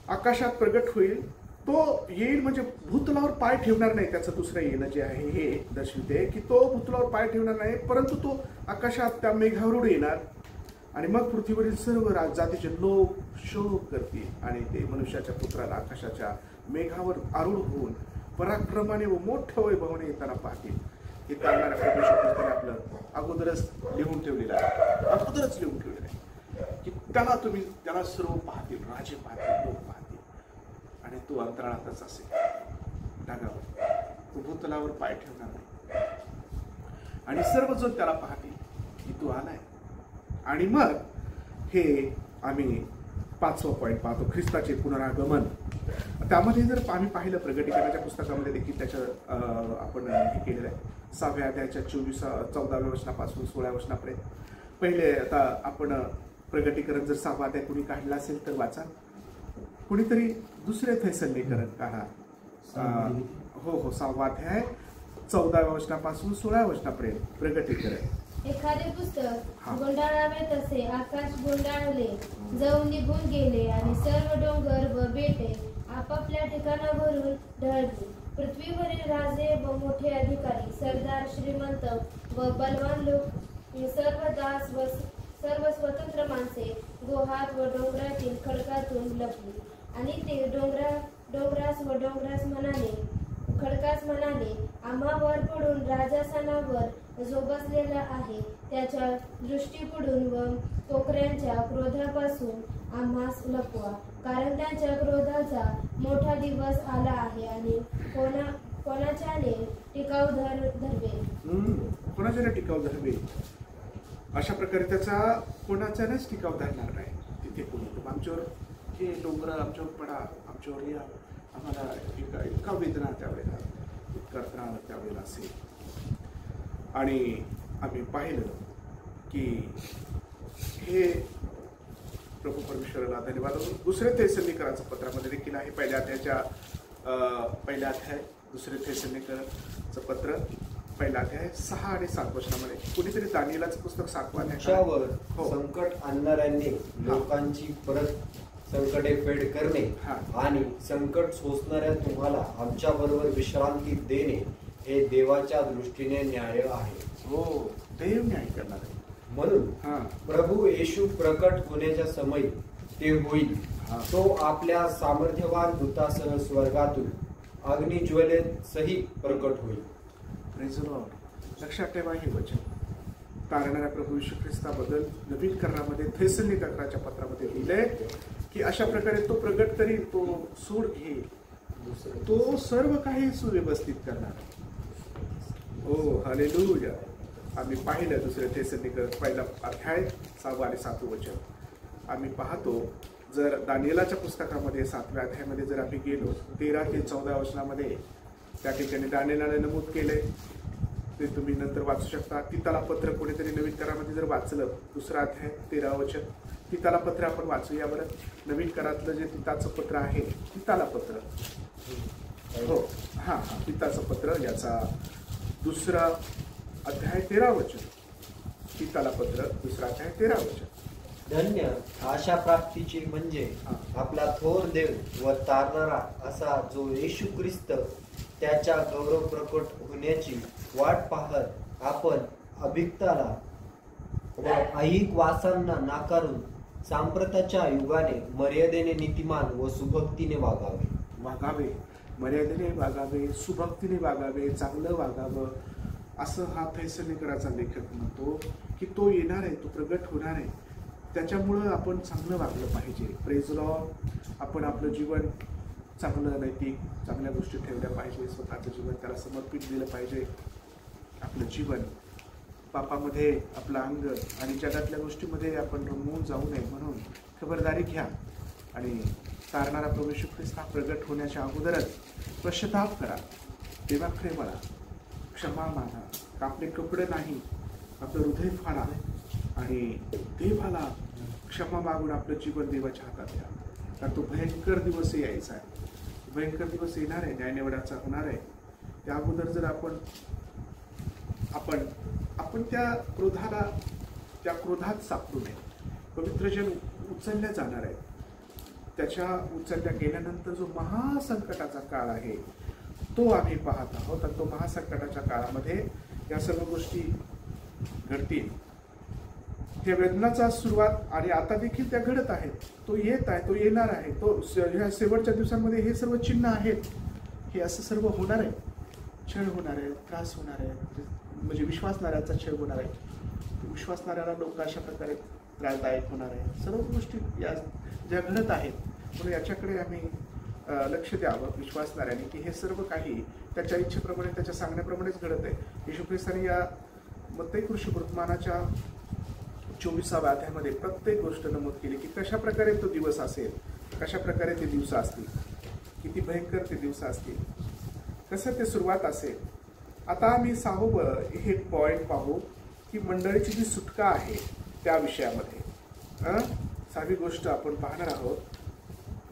आकाशात प्रगट होईल, तो येईल म्हणजे भूतलावर पाय ठेवणार नाही. त्याचं दुसरं येणं जे आहे हे दर्शवते की तो भूतलावर पाय ठेवणार नाही, परंतु तो आकाशात त्या मेघावर येणार आणि मग पृथ्वीवरील सर्व जातीचे लोक शोक करतील आणि ते मनुष्याच्या पुत्राला आकाशाच्या मेघावर आरूढ होऊन पराक्रमाने व मोठ्या वैभवाने येताना पाहतील. हे तारणाऱ्या प्रभू येशू ख्रिस्ताने आपलं अगोदरच लिहून ठेवलेलं आहे, अगोदरच लिहून ठेवलेलं आहे की त्याला सर्व पाहतील, राजे पाहतील, लोक पाहतील आणि तो अंतराळातच असेल ढगावर, तो भूतलावर पाय ठेवणार नाही आणि सर्वजण त्याला पाहतील की तो आलाय. आणि मग हे आम्ही 5वा पॉईंट पाहतो, ख्रिस्ताचे पुनरागमन. त्यामध्ये जर आम्ही पाहिलं प्रगटीकरणाच्या पुस्तकामध्ये देखील त्याचं आपण हे केलेलं आहे. 6व्या अध्यायाच्या 14व्या वचनापासून 16व्या वचनापर्यंत. पहिले आता आपण प्रगटीकरण जर 6वा अध्याय कोणी काढला असेल तर वाचा, कोणीतरी दुसरे थेसलोनिकरण काढा. हो 6वा अध्याय 14व्या वचनापासून 16व्या वचनापर्यंत प्रगटीकरण. एखादे पुस्तक गुंडाळावे तसे आकाश गुंडाळले जाऊन निघून गेले आणि सर्व डोंगर व बेटे आपापल्या ठिकाणावरून ढळली. पृथ्वीवरील राजे व मोठे अधिकारी, सरदार, श्रीमंत व बलवान लोक, सर्व दास व सर्व स्वतंत्र माणसे गुहात व डोंगरातील खडकातून लपली. आणि ते खडकास म्हणाले, आम्हा वर पडून राजासनावर जो बसलेला आहे त्याच्या दृष्टीपुढून व पोखऱ्यांच्या क्रोधापासून आम्हास लपवा, कारण त्यांच्या क्रोधाचा मोठा दिवस आला आहे आणि कोणाच्याने टिकाव धरवे. अशा प्रकारे त्याचा कोणाच्यानेच टिकाव धरणार नाही. तिथे कोणी आमच्यावर हे डोंगर आमच्यावर पडा, आमच्यावर या, आम्हाला इतका वेदना त्यावेळेला, इतका त्रास त्यावेळेला असेल. आणि आम्ही पाहिलं की हे प्रभू परमेश्वराला धन्यवाद. दुसरे थेसलोनिकरांच्या पत्रामध्ये देखील आहे, पहिल्या अध्याय दुसरे थेसलोनिकरांचं पत्र पहिला अध्याय 6 आणि 7 वचनामध्ये कुणीतरी दानिएलाचं पुस्तक 7व्या अध्यायावर संकट आणणाऱ्यांनी लोकांची परत संकटे फेड करणे आणि संकट सोसणाऱ्या तुम्हाला आमच्या बरोबर विश्रांती देणे हे देवाच्या दृष्टीने न्याय आहे. हो, देव न्याय करणार आहे. म्हणून प्रभू येशू प्रकट होण्याच्या समयी ते होईल. तो आपल्या सामर्थ्यवान दूतासह स्वर्गातून अग्निज्वलेत सहित प्रकट होईल. लक्षात ठेवा, हे वचन तारणाऱ्या प्रभू येशू ख्रिस्ताबद्दल नवीन करारामध्ये थेसलोनिकरांच्या पत्रामध्ये लिहिलंय की अशा प्रकारे तो प्रगट करील, तो सूड घेईल, तो सर्व काही सुव्यवस्थित करणार. ओ हालेलुया. आम्ही पाहिलं दुसरे थेसलोनिकर पहिला अध्याय 6 आणि 7 वचन. आम्ही पाहतो जर दानिएलाच्या पुस्तकामध्ये 7व्या अध्यायामध्ये जर आम्ही गेलो 13 ते 14 वचनामध्ये त्या ठिकाणी दानिएलाने नमूद केले, ते तुम्ही नंतर वाचू शकता. तिताला पत्र कोणीतरी नवीन करारामध्ये जर वाचलं 2रा अध्याय 13 वचन, तिताला पत्र आपण वाचूया बरं. नवीन करारातलं जे तिताचं पत्र आहे, तिताला पत्र, हो तिताचं पत्र, याचा 2रा अध्याय 13 वचन, तिताला पत्र 2रा अध्याय 13 वचन. धन्य आशा प्राप्तीचे म्हणजे आपला थोर देव व तारणारा असा जो येशू ख्रिस्त त्याच्या गौरव प्रकट होण्याची वाट पाहत आपण अभिक्ताला व ऐहिक वासांना नाकारून सांप्रताच्या युगाने मर्यादेने नीतिमान व सुभक्तीने वागावे. मर्यादेने वागावे, सुभक्तीने वागावे, चांगलं वागावं, असं हा थेसलोनिकराचा लेखक म्हणतो की तो येणार आहे, तो प्रगट होणार आहे, त्याच्यामुळं आपण चांगलं वागलं पाहिजे. Praise Lord. आपण आपलं जीवन चांगलं, नैतिक, चांगल्या गोष्टी ठेवल्या पाहिजे. स्वतःचं जीवन त्याला समर्पित दिलं पाहिजे. आपलं जीवन पापामध्ये, आपलं अंग आणि जगातल्या गोष्टीमध्ये आपण रमवून जाऊ नये म्हणून खबरदारी घ्या. आणि तारणारा प्रभू येशू ख्रिस्त हा प्रगट होण्याच्या अगोदरच पश्चाताप करा, देवाकडे वळा, क्षमा मागा, आपले कपडे नाही, आपलं हृदय फाडा आणि देवाला क्षमा मागून आपलं जीवन देवाच्या हातात द्या. कारण तो भयंकर दिवस यायचा आहे, भयंकर दिवस येणार आहे, न्यायनिवाड्याचा होणार आहे. त्या अगोदर जर आपण त्या क्रोधात सापडू नये. पवित्र जन उचलल्या जाणार आहे. त्याच्या उचलल्या गेल्यानंतर जो महासंकटाचा काळ आहे तो आम्ही पाहत आहोत. आणि तो महासंकटाच्या काळामध्ये या सर्व गोष्टी घडतील. त्या वेदनाचा सुरुवात आणि आता देखील त्या घडत आहेत. तो येत आहे, तो येणार आहे. तो ह्या शेवटच्या दिवसांमध्ये हे सर्व चिन्ह आहेत. हे असं सर्व होणार आहे. छळ होणार आहे, त्रास होणार आहे, म्हणजे विश्वासणाऱ्याचा छळ होणार आहे. विश्वासणाऱ्याला लोक अशा प्रकारे त्रासदायक होणार आहे. सर्व गोष्टी या ज्या घडत आहेत, म्हणून याच्याकडे आम्ही लक्ष द्यावं विश्वासणाऱ्याने की हे सर्व काही त्याच्या इच्छेप्रमाणे, त्याच्या सांगण्याप्रमाणेच घडत आहे. येशू ख्रिस्ताने या मत्ती वर्तमानाच्या 24व्या अध्यायामध्ये प्रत्येक गोष्ट नमूद केली की कशा प्रकारे तो दिवस असेल, कशा प्रकारे ते दिवस असतील, किती भयंकर ते दिवस असतील, कसं ते सुरुवात असेल. आता आम्ही 6वं हे पॉईंट पाहू की मंडळीची जी सुटका आहे त्या विषयामध्ये. 6वी गोष्ट आपण पाहणार आहोत,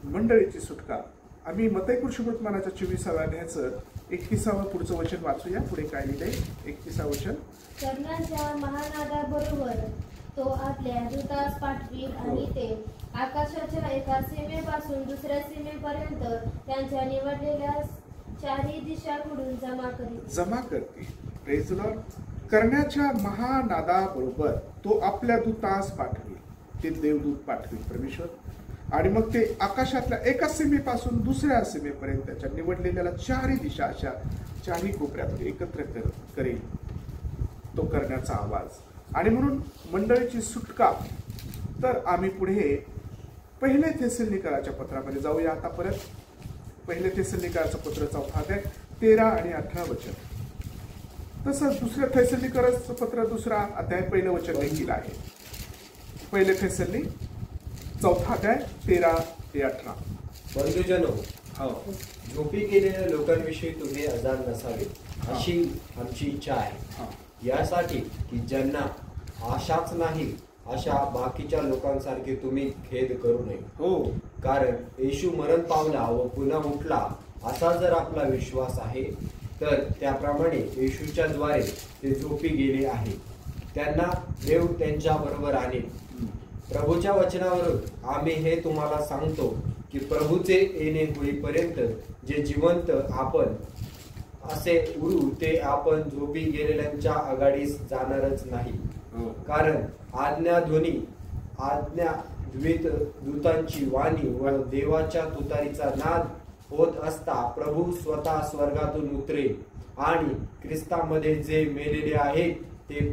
मंडळीची सुटका. आम्ही मत्तई कृष्णवर्तमानाच्या 24व्या अध्यायाचं 31वं पुढचं वचन वाचूया. पुढे काय लिहिलंय? 31वं वचन. कर्णाच्या महानादाबरोबर तो आपल्या दूतास पाठवील आणि ते आकाशाच्या एका सीमेपासून दुसऱ्या सीमेपर्यंत त्यांच्या निवडलेल्या चारही दिशाकडून जमा करतील. Praise the Lord. कर्णाच्या महानादाबरोबर तो आपल्या दूतास पाठवील. ते देवदूत पाठवील परमेश्वर. आणि मग ते आकाशातल्या एका सीमेपासून दुसऱ्या सीमेपर्यंत त्याच्या निवडलेल्या चारही दिशा अशा चारही कोपऱ्यातून एकत्र करेल तो करण्याचा आवाज. आणि म्हणून मंडळीची सुटका. तर आम्ही पुढे पहिले थेसलोनिकराच्या पत्रामध्ये जाऊया. आता परत पहिले थेसलोनिकराचं पत्र 4 अध्याय 13 आणि 18 वचन. तसंच दुसऱ्या थेसलोनिकराचं पत्र 2 अध्याय 1 वचन देखील आहे. पहिले थेसलोनिक 4 अध्याय 13 ते 18. बंधुजनो, झोपी गेलेल्या लोकांविषयी तुम्ही अजाण नसावे अशी आमची इच्छा आहे. यासाठी की ज्यांना आशाच नाही अशा बाकीच्या लोकांसारखे तुम्ही खेद करू नये. कारण येशू मरण पावला व पुन्हा उठला असा जर आपला विश्वास आहे तर त्याप्रमाणे येशूच्या द्वारे ते झोपी गेले आहे. त्यांना देव त्यांच्या बरोबर आणेल. प्रभूच्या वचनावरून आम्ही हे तुम्हाला सांगतो की प्रभूचे येणे होईपर्यंत जे जिवंत आपण असे उरू ते आपण झोपी गेलेल्यांच्या आघाडीस जाणारच नाही. कारण आज्ञा दूतांची वाणी व देवाच्या तुतारीचा नाद होत असता प्रभू स्वतः स्वर्गातून उतरेल आणि ख्रिस्तामध्ये जे मेलेले आहेत ते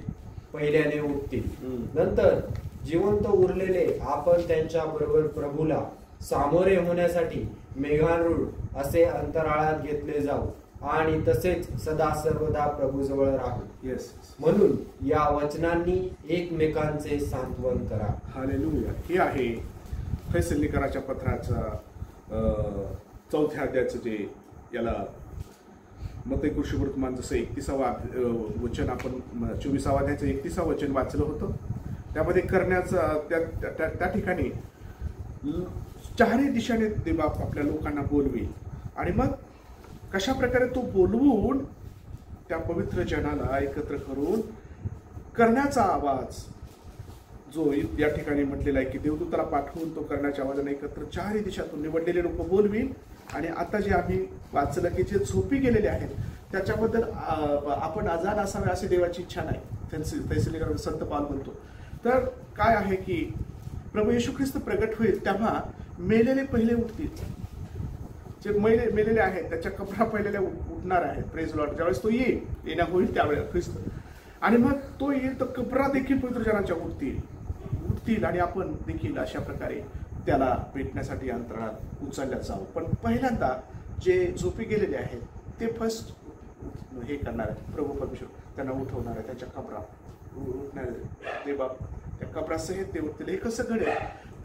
पहिल्याने उठतील. नंतर जिवंत उरलेले आपण त्यांच्या बरोबर प्रभूला सामोरे होण्यासाठी मेघारूढ असे अंतराळात घेतले जाऊ आणि तसेच सदा सर्वदा प्रभूजवळ राहू. म्हणून या वचनांनी एकमेकांचे सांत्वन करा. हालेलुया. हे आहे थेसलोनिकराच्या पत्राचा 4 अध्यायाचं जे याला मत्तई कृष्णवर्तमान जसं 31वं वचन आपण 24व्या अध्यायाचं 31वं वचन वाचलं होतं. त्यामध्ये करण्याचं त्या ठिकाणी चारही दिशाने देव आपल्या लोकांना बोलवेल. आणि मग कशा प्रकारे तो बोलवून त्या पवित्र जनाला एकत्र करून करण्याचा आवाज जो या ठिकाणी म्हटलेला आहे की देवदूताला पाठवून तो करण्याच्या आवाजाने एकत्र चारही दिशातून निवडलेले लोक बोलवील. आणि आता जे आम्ही वाचलं की जे झोपी गेलेले आहेत त्याच्याबद्दल आपण अजाण असावे अशी देवाची इच्छा नाही. थेसलोनिकरामध्ये संत पाऊल म्हणतो. तर काय आहे की प्रभू येशू ख्रिस्त प्रगट होईल तेव्हा मेलेले पहिले उठतील. जे मेलेले आहेत त्याच्या कबरा पहिलेल्या उठणार आहेत. Praise Lord. ज्यावेळेस तो येण्या होईल त्यावेळेस ख्रिस्त. आणि मग तो येईल तर कबरा देखील पवित्र जनांच्या उठतील आणि आपण देखील अशा प्रकारे त्याला भेटण्यासाठी अंतराळात उचलल्या जाऊ. पण पहिल्यांदा जे झोपी गेलेले आहेत ते फर्स्ट हे करणार आहेत. प्रभू परमेश्वर त्यांना उठवणार आहे. त्यांच्या कबरा उठणार देवा त्या कबरासहित ते उठतील. हे कसं घडेल?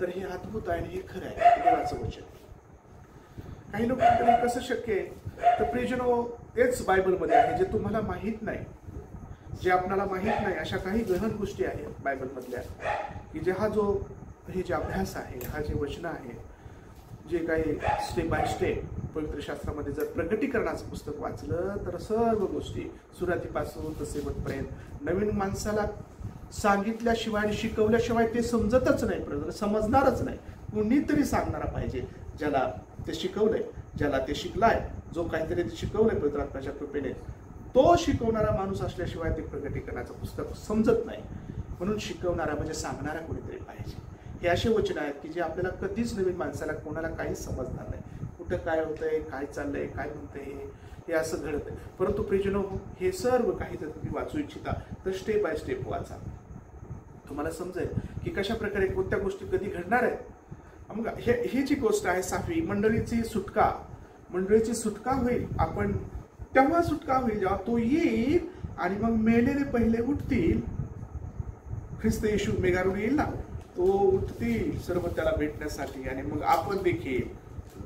तर हे अद्भुत आहे आणि हे खरं आहे देवाचं वचन. काही लोकांकडे कसं शक्य आहे? तर प्रियजनो तेच बायबलमध्ये आहे जे तुम्हाला माहीत नाही, जे आपल्याला माहीत नाही. अशा काही गहन गोष्टी आहेत बायबलमधल्या की जे हे जे अभ्यास आहे, हा जे वचन आहे, जे काही स्टेप बाय स्टेप पवित्र शास्त्रामध्ये जर प्रगटीकरणाचं पुस्तक वाचलं तर सर्व गोष्टी सुरुवातीपासून ते शेवटपर्यंत नवीन माणसाला सांगितल्याशिवाय आणि शिकवल्याशिवाय ते समजतच नाही, समजणारच नाही. कोणीतरी सांगणारा पाहिजे ज्याला ते शिकवलंय, ज्याला ते शिकलाय, जो काहीतरी शिकवलंय पवित्र आत्म्याच्या कृपेने, तो शिकवणारा माणूस असल्याशिवाय ते प्रगटीकरणाचं पुस्तक समजत नाही. म्हणून शिकवणारा म्हणजे सांगणारा कोणीतरी पाहिजे. हे असे वचन आहेत की जे आपल्याला कधीच नवीन माणसाला कोणाला काहीच समजणार नाही. कुठं काय होतंय, काय चाललंय, काय म्हणतंय, हे असं घडत आहे. परंतु प्रियजनो हे सर्व काही जर तुम्ही वाचू इच्छिता तर स्टेप बाय स्टेप वाचा. तुम्हाला समजेल की कशा प्रकारे कोणत्या गोष्टी कधी घडणार आहेत. मग ही जी गोष्ट आहे 6वी मंडळीची सुटका. मंडळीची सुटका होईल. आपण तेव्हा सुटका होईल जेव्हा तो येईल आणि मग मेलेले पहिले उठतील. ख्रिस्त येशू मेघारूढ येईल ना, तो उठतील सर्व त्याला भेटण्यासाठी. आणि मग आपण देखील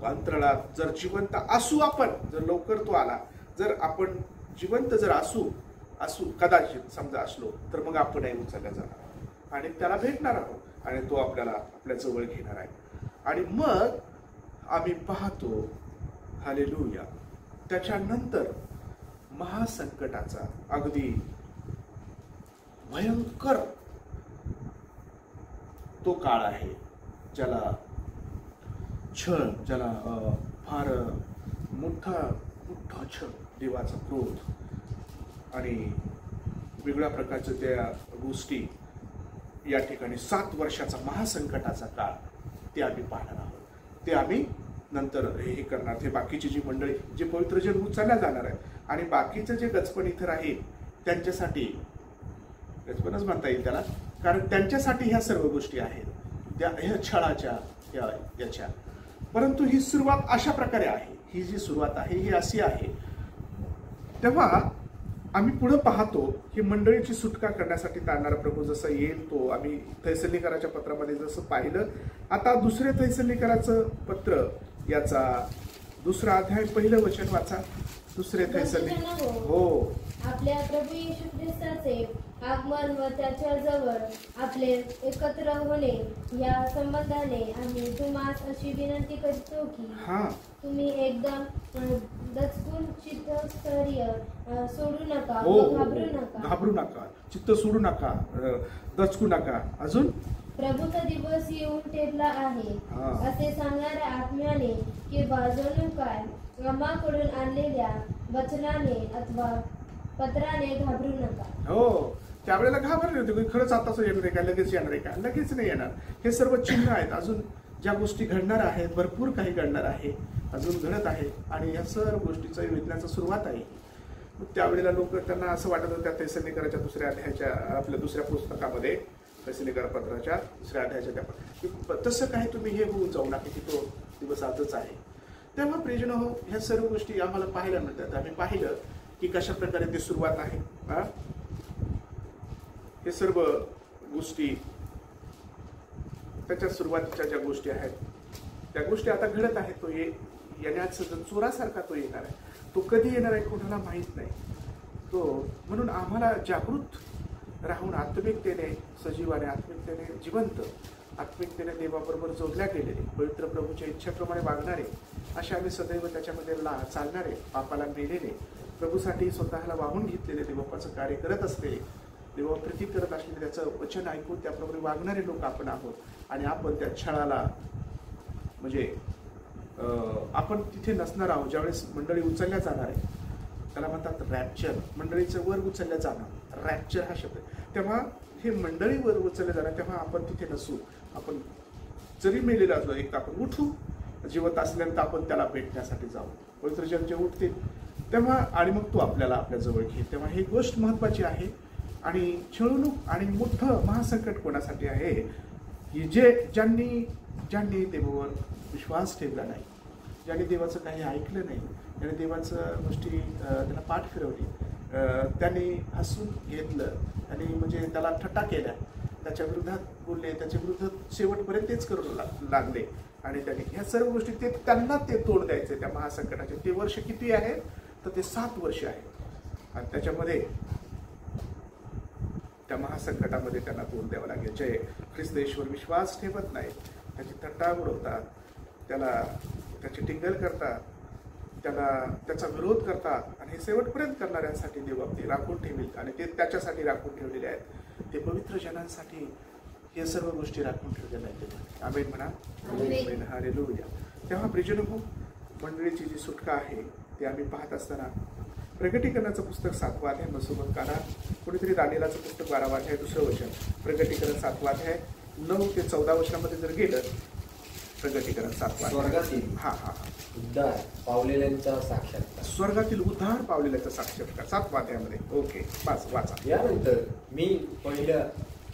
अंतराळात जर जिवंत असू, आपण जर लवकर तो आला, जर आपण जिवंत जर असू कदाचित समजा असलो तर मग आपण उचलल्या जाणार आणि त्याला भेटणार आहोत आणि तो आपल्याला आपल्या जवळ घेणार आहे. आणि मग आम्ही पाहतो हालेलुया. त्याच्यानंतर महासंकटाचा अगदी भयंकर तो काळ आहे, ज्याला छळ, ज्याला फार मोठा छळ, देवाचा क्रोध आणि वेगळ्या प्रकारच्या त्या गोष्टी या ठिकाणी 7 वर्षाचा महासंकटाचा काळ ते आम्ही पाहणार आहोत. ते आम्ही नंतर हे करणार. ते बाकीची जी मंडळी, जे पवित्र जन उचलल्या जाणार आहे आणि बाकीचं जे गचपण इथं राहील त्यांच्यासाठी, गचपणच म्हणता येईल त्याला, कारण त्यांच्यासाठी ह्या सर्व गोष्टी आहेत, त्या ह्या छळाच्या याच्या. परंतु ही सुरुवात अशा प्रकारे आहे, ही जी सुरुवात आहे ही अशी आहे. तेव्हा आम्ही पुढे पाहतो की मंडळीची सुटका करण्यासाठी तारणारा प्रभू जसं येईल, तो आम्ही थेसलोनिकराच्या पत्रामध्ये जसं पाहिलं. आता दुसरे थेसलोनिकराचं पत्र याचा 2रा अध्याय 1 वचन वाचा. 2 थेसलोनिक. हो. आपल्या प्रभू येशू ख्रिस्ताचे आगमन व त्याच्या जवळ आपले एकत्र होणे या संबंधाने आम्ही तुम्हास अशी विनंती करतो की तुम्ही एकदम दचकून चित्तस्थैर्य सोडू नका, घाबरू नका, चित्त सोडू नका, दचकू नका. अजून प्रभूचा दिवस येऊन ठेपला आहे असे सांगणाऱ्या आत्म्याने किंवा जणू काय आम्हाकडून आणलेल्या वचनाने अथवा पत्राने घाबरू नका. हो, त्यावेळेला घाबरले होते की खरंच आताच येणार आहे का, लगेच येणार आहे का? लगेच नाही येणार. हे सर्व चिन्ह आहेत. अजून ज्या गोष्टी घडणार आहेत, भरपूर काही घडणार आहे, अजून घडत आहे आणि या सर्व गोष्टीचा वेदनाची सुरुवात आहे. त्यावेळेला लोक, त्यांना असं वाटत होतं त्या थेसलोनिकराच्या 2ऱ्या अध्यायाच्या, आपल्या 2ऱ्या पुस्तकामध्ये थेसलोनिकर पत्राच्या 2ऱ्या अध्यायाच्या त्या, तसं काय तुम्ही हे होऊन जाऊ नका की तो दिवस आजच आहे. तेव्हा प्रियजन हो, ह्या सर्व गोष्टी आम्हाला पाहायला मिळतात. आम्ही पाहिलं की कशा प्रकारे ती सुरुवात आहे. हे सर्व गोष्टी त्याच्या सुरुवातीच्या ज्या गोष्टी आहेत त्या गोष्टी आता घडत आहेत. तो येण्याचा चोरासारखा तो येणार आहे. तो कधी येणार आहे कोणाला माहीत नाही. तो म्हणून आम्हाला जागृत राहून आत्मिकतेने, सजीवाने, आत्मिकतेने जिवंत, आत्मिकतेने देवाबरोबर जोडल्या गेलेले, पवित्र प्रभूच्या इच्छेप्रमाणे वागणारे, अशा आम्ही सदैव त्याच्यामध्ये चालणारे, पापाला मेलेले, प्रभूसाठी स्वतःला वाहून घेतलेले, देवबापाचं कार्य करत असलेले, देवाप्रीती करत असलेले, त्याचं वचन ऐकून त्याप्रमाणे वागणारे लोक आपण आहोत. आणि आपण त्या छळाला, म्हणजे आपण तिथे नसणार आहोत. ज्यावेळेस मंडळी उचलल्या जाणार आहे त्याला म्हणतात रॅप्चर. मंडळीचं वर उचलल्या जाणार, रॅप्चर हा शब्द. तेव्हा हे मंडळी वर उचलले जाणार, तेव्हा आपण तिथे नसू. आपण जरी मेलेला असलो, एक तर आपण उठू, जिवंत असल्यानंतर आपण त्याला भेटण्यासाठी जाऊ. पवित्र जन जे उठतील तेव्हा, आणि मग तो आपल्याला आपल्या जवळ घेईल. तेव्हा ही गोष्ट महत्वाची आहे. आणि छळवणूक आणि मोठं महासंकट कोणासाठी आहे की ज्यांनी देवावर विश्वास ठेवला नाही, ज्यांनी देवाचं काही ऐकलं नाही, ज्यांनी देवाचं गोष्टी त्याला पाठ फिरवली, त्यांनी हसून घेतलं आणि म्हणजे त्याला थट्टा केल्या, त्याच्या विरोधात बोलले, त्याच्या विरोधात शेवटपर्यंत तेच करू लागले. आणि त्यांनी ह्या सर्व गोष्टी त्यांना ते तोड द्यायचे त्या महासंकटाचे. ते वर्ष किती आहेत तर ते 7 वर्ष आहेत. आणि त्याच्यामध्ये त्या महासंकटामध्ये त्यांना तोंड द्यावं लागेल. जे ख्रिस्त येशूवर विश्वास ठेवत नाही, त्याची थट्टा उडवतात, त्याची टिंगल करतात, त्याचा विरोध करतात, आणि हे शेवटपर्यंत करणाऱ्यांसाठी देव आपली राखून ठेवील. आणि ते त्याच्यासाठी राखून ठेवलेले आहेत. ते पवित्र जनांसाठी हे सर्व गोष्टी राखून ठेवलेल्या आहेत. आमेन म्हणा. हालेलुया. तेव्हा प्रियजनो, मंडळीची जी सुटका आहे ती आम्ही पाहत असताना प्रगटीकरणाचं पुस्तक 7वा अध्याय सोबत काढा. कोणीतरी दानिएलाचं पुस्तक 12वा अध्याय 2रं वचन, प्रगटीकरण 7वा अध्याय 9 ते 14 वचनामध्ये जर गेलं, प्रगटीकरण 7वा स्वर्गातील उद्धार पावलेल्यांचा साक्षात्कार, स्वर्गातील उद्धार पावलेल्यांचा साक्षात्कार 7वा अध्यायामध्ये. ओके, वाचा. यानंतर मी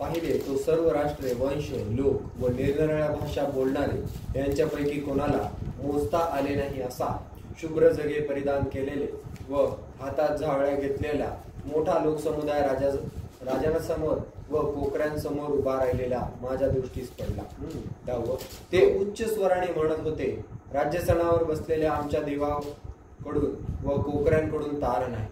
पाहिले तो सर्व राष्ट्रे, वंश, लोक व निरनिराळ्या भाषा बोलणारे यांच्यापैकी कोणाला मोजता आले नाही असा शुभ्र जगे परिधान केलेले व हातात झावळ्या घेतलेला मोठा लोकसमुदाय राजांसमोर व कोकऱ्यांसमोर उभा राहिलेला माझ्या दृष्टीस पडला. ते उच्च स्वराने म्हणत होते, राज्यसनावर बसलेल्या आमच्या देवाकडून व कोकऱ्यांकडून तार नाही.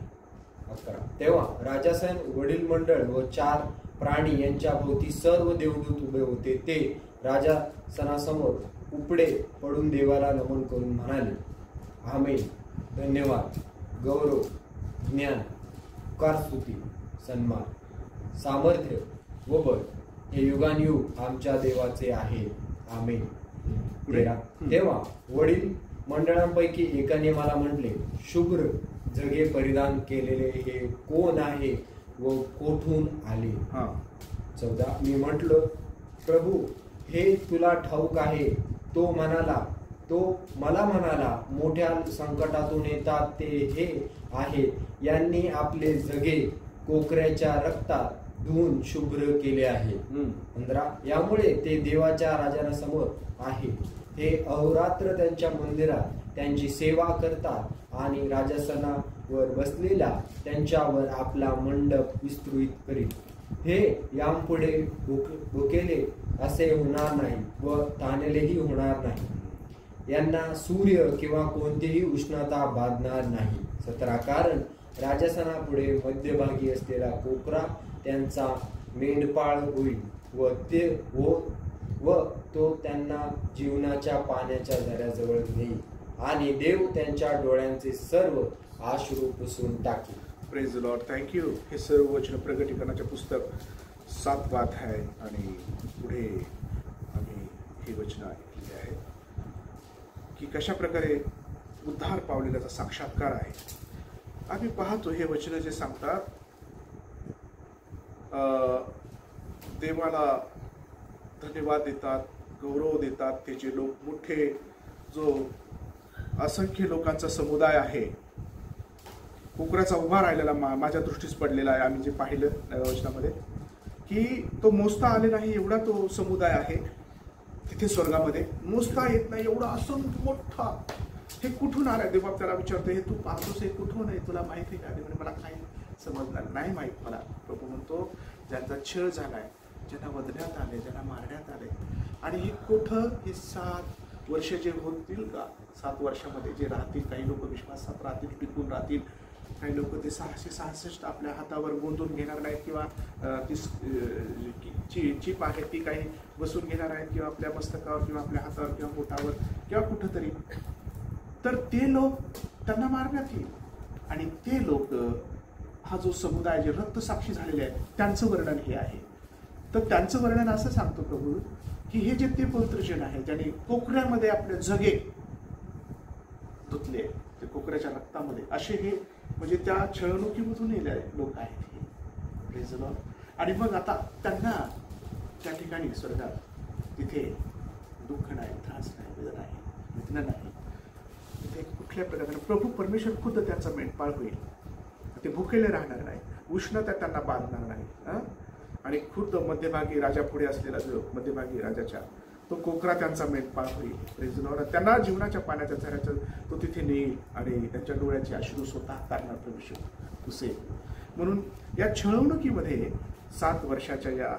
11. तेव्हा राजासन, वडील मंडळ व 4 प्राणी यांच्या भोवती सर्व देवदूत उभे होते. ते राजासनासमोर उपडे पडून देवाला नमन करून म्हणाले, आमेन. धन्यवाद, गौरव, ज्ञान, कारस्तुती, सन्मान, सामर्थ्य व बळ हे युगानुयुग आमच्या देवाचे आहे. आमेन. तेव्हा वडील मंडळांपैकी एकाने मला म्हटले, शुभ्र जगे परिधान केलेले हे कोण आहे व कोठून आले? 14. मी म्हटलं, प्रभू हे तुला ठाऊक आहे. तो मला म्हणाला, मोठ्या संकटातून येतात ते हे आहेत, यांनी आपले जगे कोकऱ्याच्या रक्तात धुवून शुभ्र केले आहे. 15. यामुळे ते देवाच्या राजांसमोर आहे. हे अहोरात्र त्यांच्या मंदिरात त्यांची सेवा करतात आणि राजासनावर बसलेला त्यांच्यावर आपला मंडप विस्तृत करीत. हे यापुढे भुकेले असे होणार नाही व ताणलेही होणार नाही. यांना सूर्य किंवा कोणतीही उष्णता बाधणार नाही. 17. कारण राजासनापुढे मध्यभागी असलेला कोकरा त्यांचा मेंढपाळ होईल व तो त्यांना जीवनाच्या पाण्याच्या झऱ्याजवळ नेईल आणि देव त्यांच्या डोळ्यांचे सर्व अश्रू पुसून टाकेल. Praise the Lord. थँक्यू. हे सर्व वचन प्रगटीकरणाचे पुस्तक 7वा अध्याय आणि पुढे आम्ही ही वचन ऐकलेली आहेत की कशा प्रकारे उद्धार पावलेल्याचा साक्षात्कार आहे. आम्ही पाहतो हे वचन जे सांगतात, देवाला धन्यवाद देतात, गौरव देतात. त्याचे लोक मोठे, जो असंख्य लोकांचा समुदाय आहे, कोकराचा उभा राहिलेला माझ्या दृष्टीस पडलेला आहे. आम्ही जे पाहिलं वचनामध्ये की तो मोजता आले नाही एवढा तो समुदाय आहे तिथे स्वर्गामध्ये. मोजता येत नाही एवढा असंख्य मोठा. हे कुठून आलाय? देवा त्याला विचारतो, हे तू पाहतोस हे कुठून आहे? तुला माहिती आहे का? म्हणजे मला काही समजणार नाही माहीत मला. प्रभू म्हणतो, ज्यांचा छळ झालाय, ज्यांना वधण्यात आले, ज्यांना मारण्यात आले, आणि हे कुठं? हे 7 वर्ष जे होतील का, 7 वर्षामध्ये जे राहतील, काही लोक विश्वासात राहतील, टिकून राहतील, काही लोक ते 666 आपल्या हातावर गोंधून घेणार नाहीत किंवा ती चीप आहे ती काही बसून घेणार आहेत किंवा आपल्या मस्तकावर किंवा आपल्या हातावर किंवा बोटावर किंवा कुठंतरी. तर ते लोक त्यांना मारण्यात येईल. आणि ते लोक, हा जो समुदाय जे रक्तसाक्षी झालेले आहेत, त्यांचं वर्णन हे आहे. तर त्यांचं वर्णन असं सांगतो प्रभू की हे जे ते पवित्र जन आहे ज्यांनी कोकऱ्यामध्ये आपले जगे धुतले, ते कोकऱ्याच्या रक्तामध्ये, असे हे म्हणजे त्या छळणुकीमधून येणारे लोक आहेत हे. Praise the Lord. आणि मग आता त्यांना त्या ठिकाणी स्वर्गात तिथे दुःख नाही, त्रास नाही, वेदना नाही, वेदना नाही. तिथे कुठल्या प्रकारे प्रभू परमेश्वर खुद्द त्यांचा मेंढपाळ होईल. ते भुकेले राहणार नाही, उष्णता त्यांना बांधणार नाही. आणि खुद्द मध्यभागी राजा पुढे असलेला जो मध्यभागी राजाच्या तो कोकरा त्यांचा मेंढपाळ होईल. Praise the Lord. त्यांना जीवनाच्या पाण्याच्या झऱ्याचा तो तिथे नेईल आणि त्यांच्या डोळ्याचे अश्रू स्वतः काढणार परमेश्वर पुसेल. म्हणून या छळवणुकीमध्ये 7 वर्षाच्या या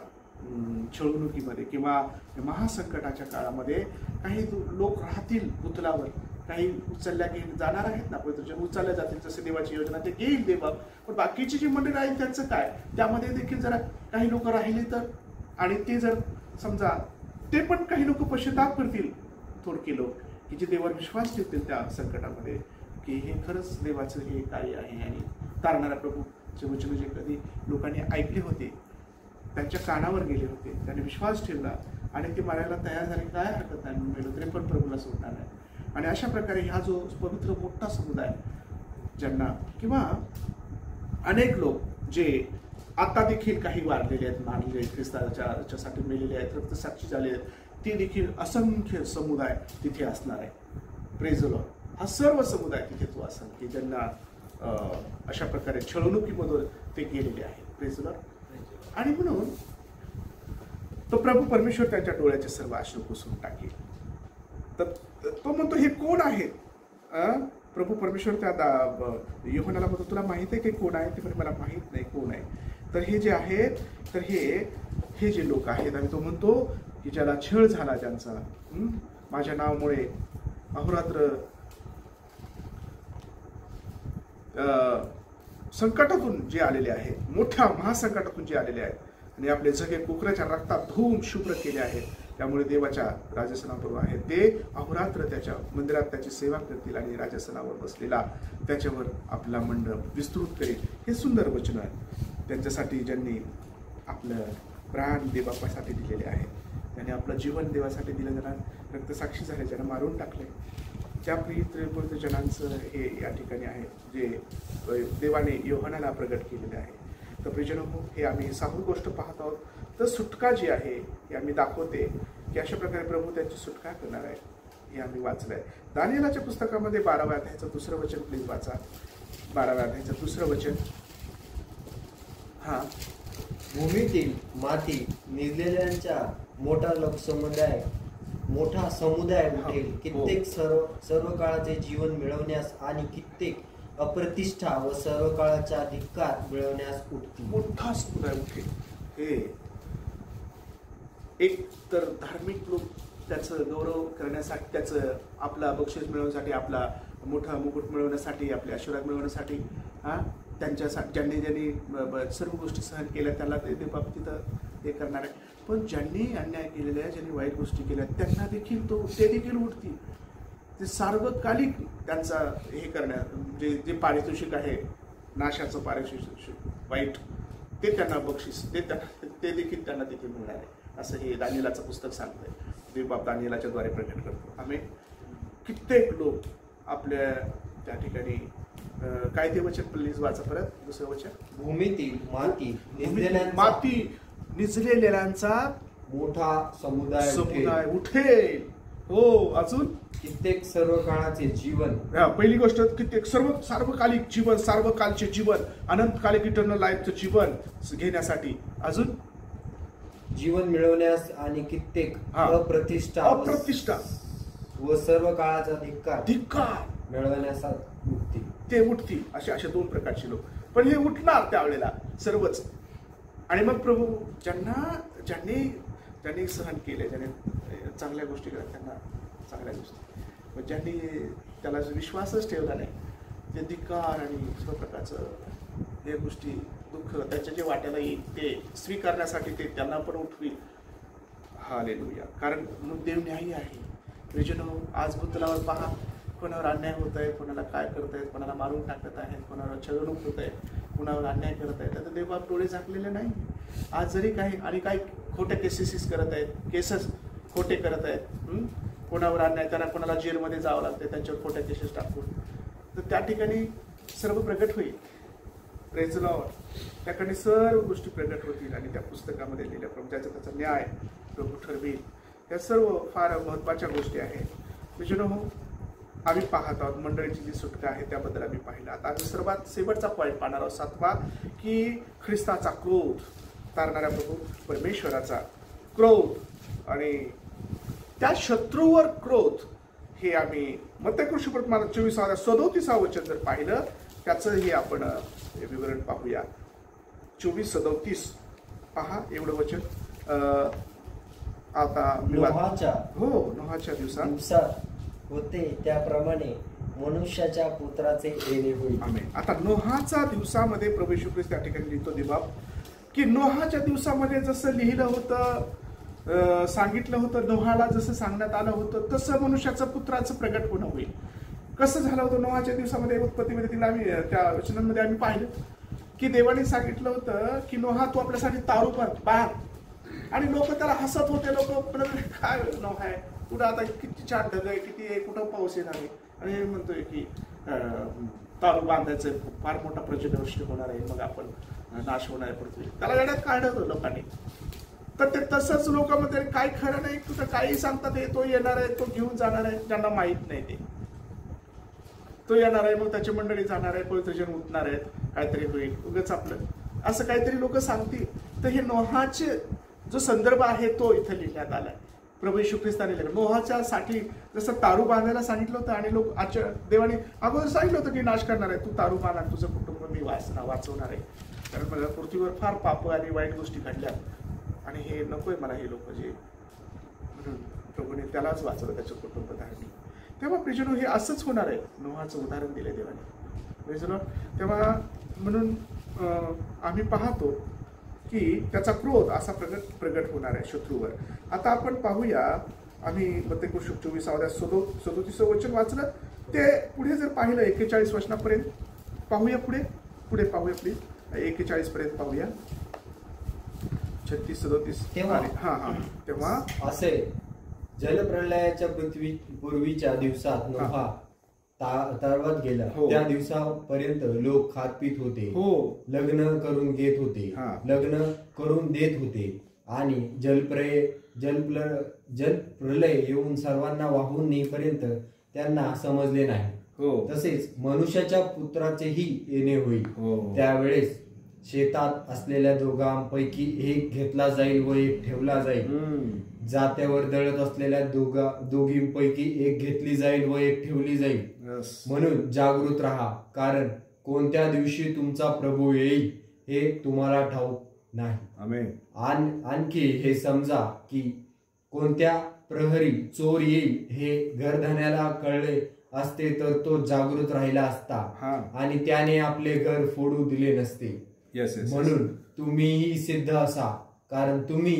छळवणुकीमध्ये किंवा महासंकटाच्या काळामध्ये काही लोक राहतील पुतलावर, काही उचलल्या घेऊन जाणार आहेत ना, पवित्र उचलल्या जातील जसे देवाची योजना ते घेईल देवा. पण बाकीची जी मंडळी आहेत त्यांचं काय? त्यामध्ये देखील जरा काही लोक राहिले तर, आणि ते जर समजा ते पण काही लोक पश्चाताप करतील, थोडके लोक की जे देवावर विश्वास ठेवतील त्या संकटामध्ये की हे खरंच देवाचं हे कार्य आहे. आणि तारणारा प्रभूचे वचन जे कधी लोकांनी ऐकले होते, त्यांच्या कानावर गेले होते, त्यांनी विश्वास ठेवला आणि ते मारायला तयार झाले, काय हरकत नाही म्हणून गेलो तरी पण प्रभूला सोडणार नाही. आणि अशा प्रकारे हा जो पवित्र मोठा समुदाय ज्यांना किंवा अनेक लोक जे आता देखील काही वारलेले आहेत, मारलेले आहेत, ख्रिस्ताच्यासाठी मेलेले आहेत, रक्तसाक्षी झाले आहेत, ते देखील असंख्य समुदाय तिथे असणार आहे. Praise the Lord. हा सर्व समुदाय तिथे तो असेल की ज्यांना अशा प्रकारे छळवणुकीमधून ते गेलेले आहेत. Praise the Lord. आणि म्हणून तो प्रभू परमेश्वर त्यांच्या डोळ्याचे सर्व अश्रू पुसून टाकेल. तर तो म्हणतो, हे कोण आहेत? प्रभू परमेश्वर त्या योहानाला म्हणतो, तुला माहित आहे की कोण आहे? ते पण मला माहित नाही कोण आहे. तर हे जे आहेत, तर हे जे लोक आहेत, आणि तो म्हणतो की ज्याला छळ झाला, ज्यांचा माझ्या नावामुळे अहोरात्र संकटातून जे आलेले आहेत, मोठ्या महासंकटातून जे आलेले आहेत आणि आपले जगे कोकऱ्याच्या रक्तात धुवून शुभ्र केले आहेत, त्यामुळे देवाच्या राजसनाबरोबर आहेत ते अहोरात्र त्याच्या मंदिरात त्याची सेवा करतील आणि राजसनावर बसलेला त्याच्यावर आपला मंडप विस्तृत करेल. हे सुंदर वचन आहे त्यांच्यासाठी ज्यांनी आपलं प्राण देवासाठी दिलेले आहे, त्याने आपलं जीवन देवासाठी दिलं, ज्यांना रक्तसाक्षी झाले, ज्यांना मारून टाकले, त्या प्रिय जनांचं हे या ठिकाणी आहे जे देवाने योहानाला प्रगट केलेले आहे. तर प्रियजन हे आम्ही साहूर गोष्ट पाहत आहोत. तर सुटका जी आहे हे आम्ही दाखवते की अशा प्रकारे प्रभू त्यांची सुटका करणार आहे, हे आम्ही वाचलंय. दानिएलाच्या पुस्तकामध्ये 12व्या अध्यायाचं 2रं वचन प्लीज वाचा. 12व्या अध्यायाचं 2रं वचन. हा, भूमीतील माती निजलेल्यांचा मोठा समुदाय उठेल. कित्येक सर्व काळाचे जीवन मिळवण्यास आणि कित्येक अप्रतिष्ठा व सर्व काळाचा धिक्कार मिळवण्यास उठतील. मोठा समुदाय उठेल. हे एक तर धार्मिक लोक त्याचं गौरव करण्यासाठी, त्याचं आपला बक्षीस मिळवण्यासाठी, आपला मोठा मुकुट मिळवण्यासाठी, आपले आशीर्वाद मिळवण्यासाठी, त्यांच्यासाठी ज्यांनी सर्व गोष्टी सहन केल्या त्याला ते बाबतीत हे करणार आहे. पण ज्यांनी अन्याय केलेला आहे, ज्यांनी वाईट गोष्टी केल्या त्यांना देखील ते देखील उठतील. ते सार्वकालिक त्यांचा हे करण्या जे पारितोषिक आहे, नाशाचं पारितोषिक वाईट, ते त्यांना बक्षीस ते देखील त्यांना तिथे मिळणार आहे, असं हे दानिएलाचं पुस्तक सांगतंय. देवबाप दानिएलाच्या द्वारे प्रकट करतो. आम्ही कित्येक लोक आपल्या त्या ठिकाणी काय ते वचन प्लीज वाचा परत 2रं वचन. भूमीतील माती निजलेल्यांचा मोठा समुदाय उठेल. हो, अजून कित्येक सर्व काळाचे जीवन. पहिली गोष्ट कित्येक सार्वकालिक जीवन, सार्वकालचे जीवन, अनंतकालिक इटर्नल लाईफचं जीवन घेण्यासाठी. अजून जीवन मिळवण्यास आणि कित्येक अप्रतिष्ठा व सर्व काळाचा धिक्कार मिळवण्यासाठी ते उठतील. असे 2 प्रकारचे लोक. पण हे उठणार त्यावेळेला सर्वच. आणि मग प्रभू ज्यांनी सहन केले, ज्यांनी चांगल्या गोष्टी केल्या त्यांना चांगल्या गोष्टी, पण ज्यांनी त्याला विश्वासच ठेवला नाही, ते धिक्कार आणि सर्व प्रकारचं हे गोष्टी दुःख त्याच्या जे वाट्याला येईल ते स्वीकारण्यासाठी ते त्यांना पण उठवी. हालेलुया. कारण देव न्यायी आहे. प्रियजनो, आज भूतलावर पहा, कोणावर अन्याय होत आहे, कोणाला काय करत आहेत, कोणाला मारून टाकत आहेत, कोणावर छळवणूक होत आहे, कुणावर अन्याय करत आहेत. आता देवबाप डोळे झाकलेले नाही. आज जरी काही खोटे केसेस करत आहेत, केसेस खोटे करत आहेत, कोणावर अन्याय, त्यांना कोणाला जेलमध्ये जावं लागते त्यांच्यावर खोट्या केसेस टाकून, तर त्या ठिकाणी सर्व प्रगट होईल. Praise the Lord. त्याकडे सर्व गोष्टी प्रगट होतील आणि त्या पुस्तकामध्ये लिहिल्याप्रमाणे त्याचा न्याय प्रभू ठरवेल. या सर्व फार महत्त्वाच्या गोष्टी आहेत. मित्रांनो, आम्ही पाहत आहोत मंडळीची जी सुटका आहे त्याबद्दल आम्ही पाहिलं. आता आम्ही सर्वात शेवटचा पॉईंट पाहणार आहोत, 7वा, की ख्रिस्ताचा क्रोध, तारणाऱ्या प्रभू परमेश्वराचा क्रोध आणि त्या शत्रूवर क्रोध. हे आम्ही मत्तय वर्तमान 24:37 वचन जर पाहिलं त्याचं हे आपण विवरण पाहूया. 24:37 पहा एवढं वचन. आता नोहाच्या दिवसात होते त्याप्रमाणे मनुष्याच्या पुत्राचे येणे होईल. आता नोहाच्या दिवसामध्ये प्रभू येशू ख्रिस्त त्या ठिकाणी लिहितो देवबाप की नोहाच्या दिवसामध्ये जसं लिहिलं होतं, सांगितलं होतं, नोहाला जसं सांगण्यात आलं होतं तसं मनुष्याचं पुत्राचं प्रगट होणं होईल. कसं झालं होतं नोहाच्या दिवसामध्ये? उत्पत्तीमध्ये तिला आम्ही त्या वचनांमध्ये आम्ही पाहिलं की देवाने सांगितलं होतं की नोहा तू आपल्यासाठी तारू बांध, आणि लोक त्याला हसत होते. लोक काय नोहा आहे, कुठं आता किती छान ढग आहे, किती आहे, कुठं पाऊस येणार आहे, आणि म्हणतोय की तारू बांधायचं, फार मोठा प्रचंडवृष्टी होणार आहे, मग आपण नाश होणार आहे पृथ्वी. त्याला वेड्यात काढलं होतं लोकांनी. तर ते तसंच लोकांमध्ये काय खरं नाही, कुठं काही सांगतात, तो येणार आहे, तो घेऊन जाणार आहे, ज्यांना माहीत नाही ते तो येणार आहे, मग त्याची मंडळी जाणार आहे, पवित्र जन उठणार आहेत, काहीतरी होईल, उगाच आपलं असं काहीतरी लोक सांगतील. तर हे नोहाचे जो संदर्भ आहे तो इथं लिहिण्यात आलाय. प्रभू येशू ख्रिस्ताने लिहिलं नोहाच्या साठी जसं तारू बांधायला सांगितलं होतं, आणि लोक देवाने अगोदर सांगितलं होतं की नाश करणार आहे, तू तारू बांध आणि तुझं कुटुंब मी वाचवणार आहे, कारण मला पृथ्वीवर फार पाप आणि वाईट गोष्टी घडल्यात आणि हे नकोय मला हे लोक जे, म्हणून प्रभूने त्यालाच वाचवलं, त्याचं कुटुंब धारणी. तेव्हा प्रिजनो हे असंच होणार आहे. नोहाचं उदाहरण दिलं देवाने प्रिजनो. तेव्हा म्हणून आम्ही पाहतो की त्याचा क्रोध असा प्रगट होणार आहे शत्रूवर. आता आपण पाहूया, आम्ही मत्ती 24:37 वचन वाचलं, ते पुढे जर पाहिलं 41 वचनापर्यंत पाहूया, पुढे पाहूया प्लीज, 41 पर्यंत पाहूया. 36-37 तेव्हा असे जलप्रलयाच्या पूर्वीच्या दिवसात नोहा तरवत गेला. त्या दिवसापर्यंत लोक खात पित होते, लग्न करून घेत होते, लग्न करून देत होते, आणि जलप्रलय येऊन सर्वांना वाहून नेईपर्यंत त्यांना समजले नाही. तसेच मनुष्याच्या पुत्राचेही येणे होईल. त्यावेळेस शेतात असलेल्या दोघांपैकी एक घेतला जाईल व एक ठेवला जाईल. जात्यावर दळत असलेल्या दोघींपैकी एक घेतली जाईल व एक ठेवली जाईल. म्हणून जागृत राहा, कारण कोणत्या दिवशी तुमचा प्रभू येईल हे तुम्हाला ठाऊक नाही. आणखी हे समजा की कोणत्या प्रहरी चोर येईल हे घरधण्याला कळले असते तर तो जागृत राहिला असता आणि त्याने आपले घर फोडू दिले नसते. म्हणून तुम्हीही सिद्ध असा, कारण तुम्ही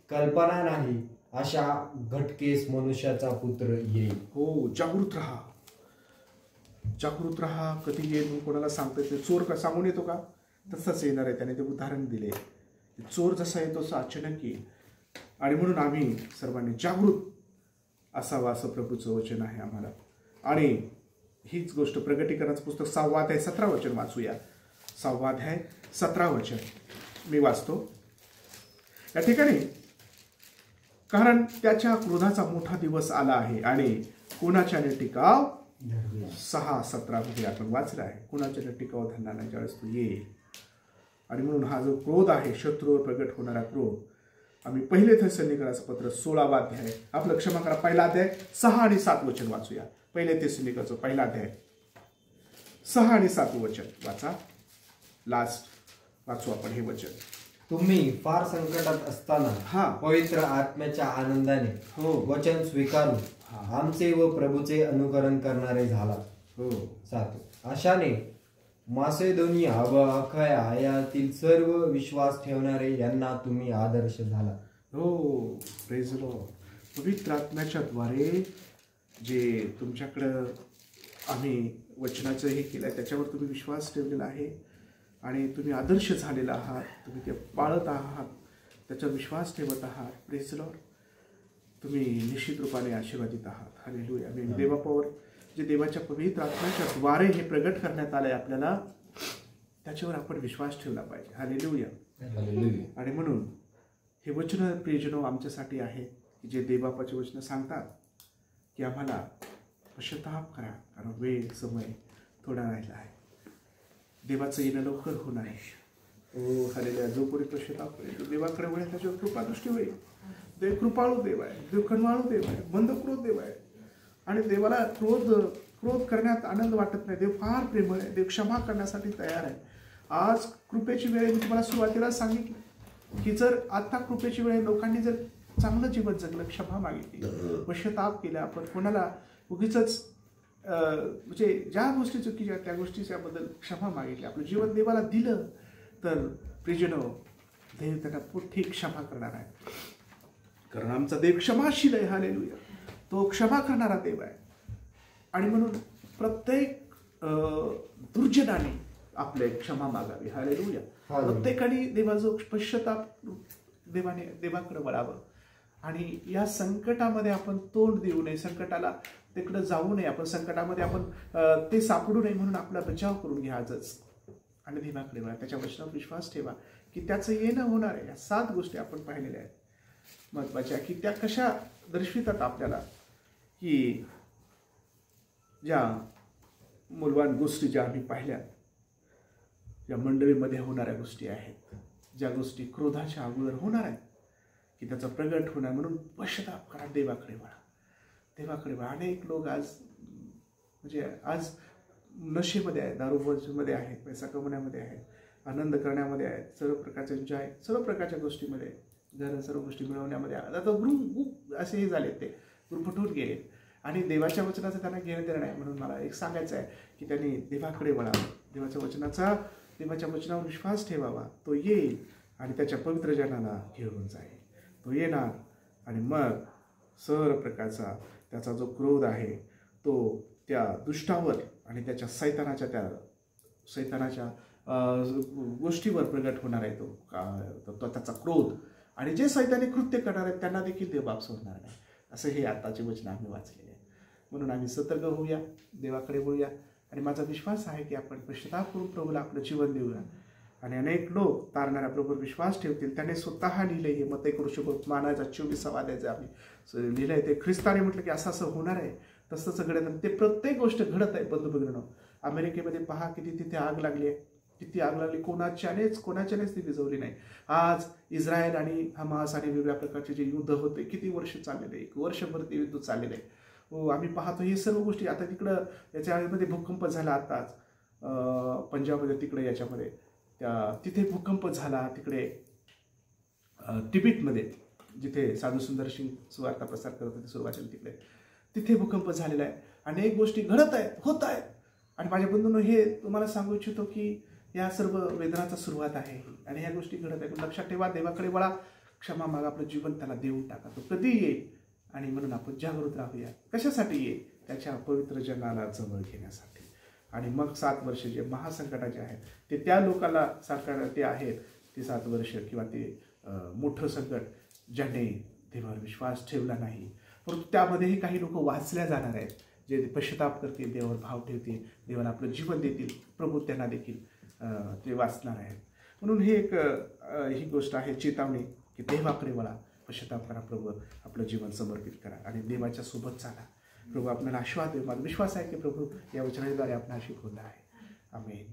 कल्पना नाही अशा घटकेस मनुष्याचा पुत्र येईल. जागृत राहा, जागृत राहा. कधी येईल कोणाला सांगता येते. चोर का सांगून येतो का? तसंच येणार आहे. त्याने ते उदाहरण दिले. चोर जसा येतो तसा अचानक येईल. आणि म्हणून आम्ही सर्वांनी जागृत असावा असं प्रभूचं वचन आहे आम्हाला. आणि हीच गोष्ट प्रगटीकरणाचं पुस्तक 6 अध्याय 17 वचन वाचूया. 6 अध्याय 17 वचन मी वाचतो या ठिकाणी. कारण त्याच्या क्रोधाचा मोठा दिवस आला आहे आणि कुणाच्याने टिकाव 6:17 मध्ये आपण वाचलं आहे. कुणाच्याने टिकाव धरणार नाही ज्यावेळेस तो येईल. आणि म्हणून हा जो क्रोध आहे, शत्रूवर प्रगट होणारा क्रोध, आम्ही 1 थेसलोनिकराचं पत्र 16 अध्याय, आपलं क्षमा करा, 1 अध्याय 6 आणि 7 वचन वाचूया. 1 थेसलोनिकराचं 1 अध्याय 6 आणि 7 वचन वाचा. लास्ट वाचू आपण हे वचन. तुम्ही फार संकटात असताना पवित्र आत्म्याच्या आनंदाने वचन स्वीकारून आमचे व प्रभूचे अनुकरण करणारे झाला. 7 अशाने मासेदोनिया व अखया यातील सर्व विश्वास ठेवणारे यांना तुम्ही आदर्श झाला. Praise the Lord. पवित्र आत्म्याच्या द्वारे जे तुमच्याकडं आम्ही वचनाचं हे केलं आहे त्याच्यावर तुम्ही विश्वास ठेवलेला आहे आणि तुम्ही आदर्श झालेला आहात. तुम्ही ते पाळत आहात, त्याच्यावर विश्वास ठेवत आहात. Praise the Lord. तुम्ही निश्चित रूपाने आशीर्वादित आहात. हालेलुया. आम्ही देवापावर जे देवाच्या पवित्र आत्म्याच्या द्वारे हे प्रगट करण्यात आलंय आपल्याला, त्याच्यावर आपण विश्वास ठेवला पाहिजे. हालेलुया. आणि म्हणून हे वचन प्रियजनो आमच्यासाठी आहे की जे देवबापाचे वचन सांगतात की आम्हाला पश्चाताप करा, कारण वेळ समय थोडा राहिला आहे. देवाचं येणं लवकर होणार आहे. हालेलुया. जो कोणी पश्चाताप करेल देवाकडे वळेल त्याच्यावर कृपा दृष्टी होईल. देव कृपाळू देव आहे, देव कणवाळू देव आहे, बंद क्रोध देव आहे. आणि देवाला क्रोध करण्यात आनंद वाटत नाही. देव फार प्रेमळ आहे. देव क्षमा करण्यासाठी तयार आहे. आज कृपेची वेळ, मी तुम्हाला सुरुवातीला सांगितलं की जर आता कृपेची वेळ लोकांनी जर चांगलं जीवन जगलं, क्षमा मागितली, पश्चाताप केला, आपण कोणाला उगीच म्हणजे ज्या गोष्टी चुकीच्या त्या गोष्टीच्याबद्दल क्षमा मागितली, आपलं जीवन देवाला दिलं, तर प्रियजनो देव त्यांना पुढे क्षमा करणार आहे. कारण आमचा देव क्षमाशील आहे. हालेलुया. तो क्षमा करणारा देव आहे. आणि म्हणून प्रत्येक दुर्जनाने आपले क्षमा मागावी. हालेलुया. प्रत्येकाने देवाचं पश्चाताप देवाकडे वळावं. आणि या संकटामध्ये आपण तोंड देऊ नये, संकटाला तिकडे जाऊ नये, आपण संकटामध्ये आपण ते सापडू नये म्हणून आपला बचाव करून घ्या आजच. आणि देवाकडे वळा, त्याच्या वचनावर विश्वास ठेवा की त्याचं येणं होणार आहे. या 7 गोष्टी आपण पाहिलेल्या आहेत महत्वाच्या, की त्या कशा दर्शवितात आपल्याला की ज्या मूलवान गोष्टी ज्या आम्ही पाहिल्या, ज्या मंडळीमध्ये होणाऱ्या गोष्टी आहेत, ज्या गोष्टी क्रोधाच्या अगोदर होणार आहेत की त्याचा प्रगट होणार. म्हणून पश्चाताप करा, देवाकडे वळा, देवाकडे वळा. अनेक लोक आज नशेमध्ये आहेत, दारूमध्ये आहेत, पैसा कमवण्यामध्ये आहेत, आनंद करण्यामध्ये आहेत, सर्व प्रकारचे एन्जॉय, सर्व प्रकारच्या गोष्टीमध्ये, घर सर्व गोष्टी मिळवण्यामध्ये आता ग्रुप असे हे झाले, ते गुरफटून गेले आणि देवाच्या वचनाचं त्यांना घेणं देणं नाही. म्हणून मला एक सांगायचं आहे की त्यांनी देवाकडे वळावं, देवाच्या वचनावर विश्वास ठेवावा. तो येईल आणि त्याच्या पवित्र जनाला घेऊन जाईल. तो येणार आणि मग सर्व प्रकारचा त्याचा जो क्रोध आहे तो त्या दुष्टावर आणि त्याच्या सैतानाच्या गोष्टीवर प्रगट होणार आहे. तो त्याचा क्रोध आणि जे सैतानी कृत्य करणार आहेत त्यांना देखील देव बाप सोडणार नाही. असं हे आताचे वचन आम्ही वाचलेले आहे. म्हणून आम्ही सतर्क होऊया, देवाकडे वळूया आणि माझा विश्वास आहे की आपण पश्चाताप करून प्रभूला आपलं जीवन देऊया. आणि अनेक लोक तारणाऱ्या प्रभूवर विश्वास ठेवतील. त्याने स्वतः लिहिलंय हे मत्ती मानाचा 24वा अध्याय आम्ही लिहिलंय. ते ख्रिस्ताने म्हटलं की असं असं होणार आहे, तसं घडत. ते प्रत्येक गोष्ट घडत आहे. बंधू भगिनींनो, अमेरिकेमध्ये पहा किती तिथे आग लागली आहे, किती आग लागली. कोणाच्यानेच ती विझवली नाही. आज इस्रायल आणि हमास आणि वेगवेगळ्या प्रकारचे जे युद्ध होते किती वर्ष चाललेले, 1 वर्षभर ते युद्ध चाललेलं आहे. आम्ही पाहतो हे सर्व गोष्टी. आता तिकडं याच्यामध्ये भूकंप झाला आताच पंजाबमध्ये, तिकडे याच्यामध्ये तिथे भूकंप झाला. तिकडे तिबेटमध्ये जिथे साधू सुंदर सिंग सुवार्ता प्रसार करत होते सुरुवातीला, तिथे भूकंप झालेला आहे. अनेक गोष्टी घडत आहेत, होत आहेत. आणि माझ्या बंधूंनो, हे तुम्हाला सांगू इच्छितो की या सर्व वेदनाचा सुरुवात आहे आणि ह्या गोष्टी घडत आहेत. लक्षात ठेवा, देवाकडे वळा, क्षमा मागा, आपलं जीवन त्याला देऊन टाका. तो कधी येईल आणि म्हणून आपण जागृत राहूया. कशासाठी येईल? त्याच्या पवित्र जनाला जवळ घेण्यासाठी. आणि मग 7 वर्ष जे महासंकटाचे आहेत ते त्या लोकांना सारखं ते आहेत, ते 7 वर्ष किंवा ते मोठं संकट ज्याने देवावर विश्वास ठेवला नाही. परंतु त्यामध्येही काही लोक वाचल्या जाणार आहेत, जे पश्चाताप करतील, देवावर भाव ठेवतील, देवाला आपलं जीवन देतील. प्रभू त्यांना देखील ते वाचणार आहेत. म्हणून हे ही गोष्ट आहे, चेतावणी की देवाकडे वळा, पश्चाताप करा, प्रभू आपलं जीवन समर्पित करा आणि देवाच्या सोबत चाला. प्रभू आपल्याला आशीर्वाद देईल. माझा विश्वास आहे की प्रभू या वचनाद्वारे आपल्याला शिकवलं आहे. आमेन.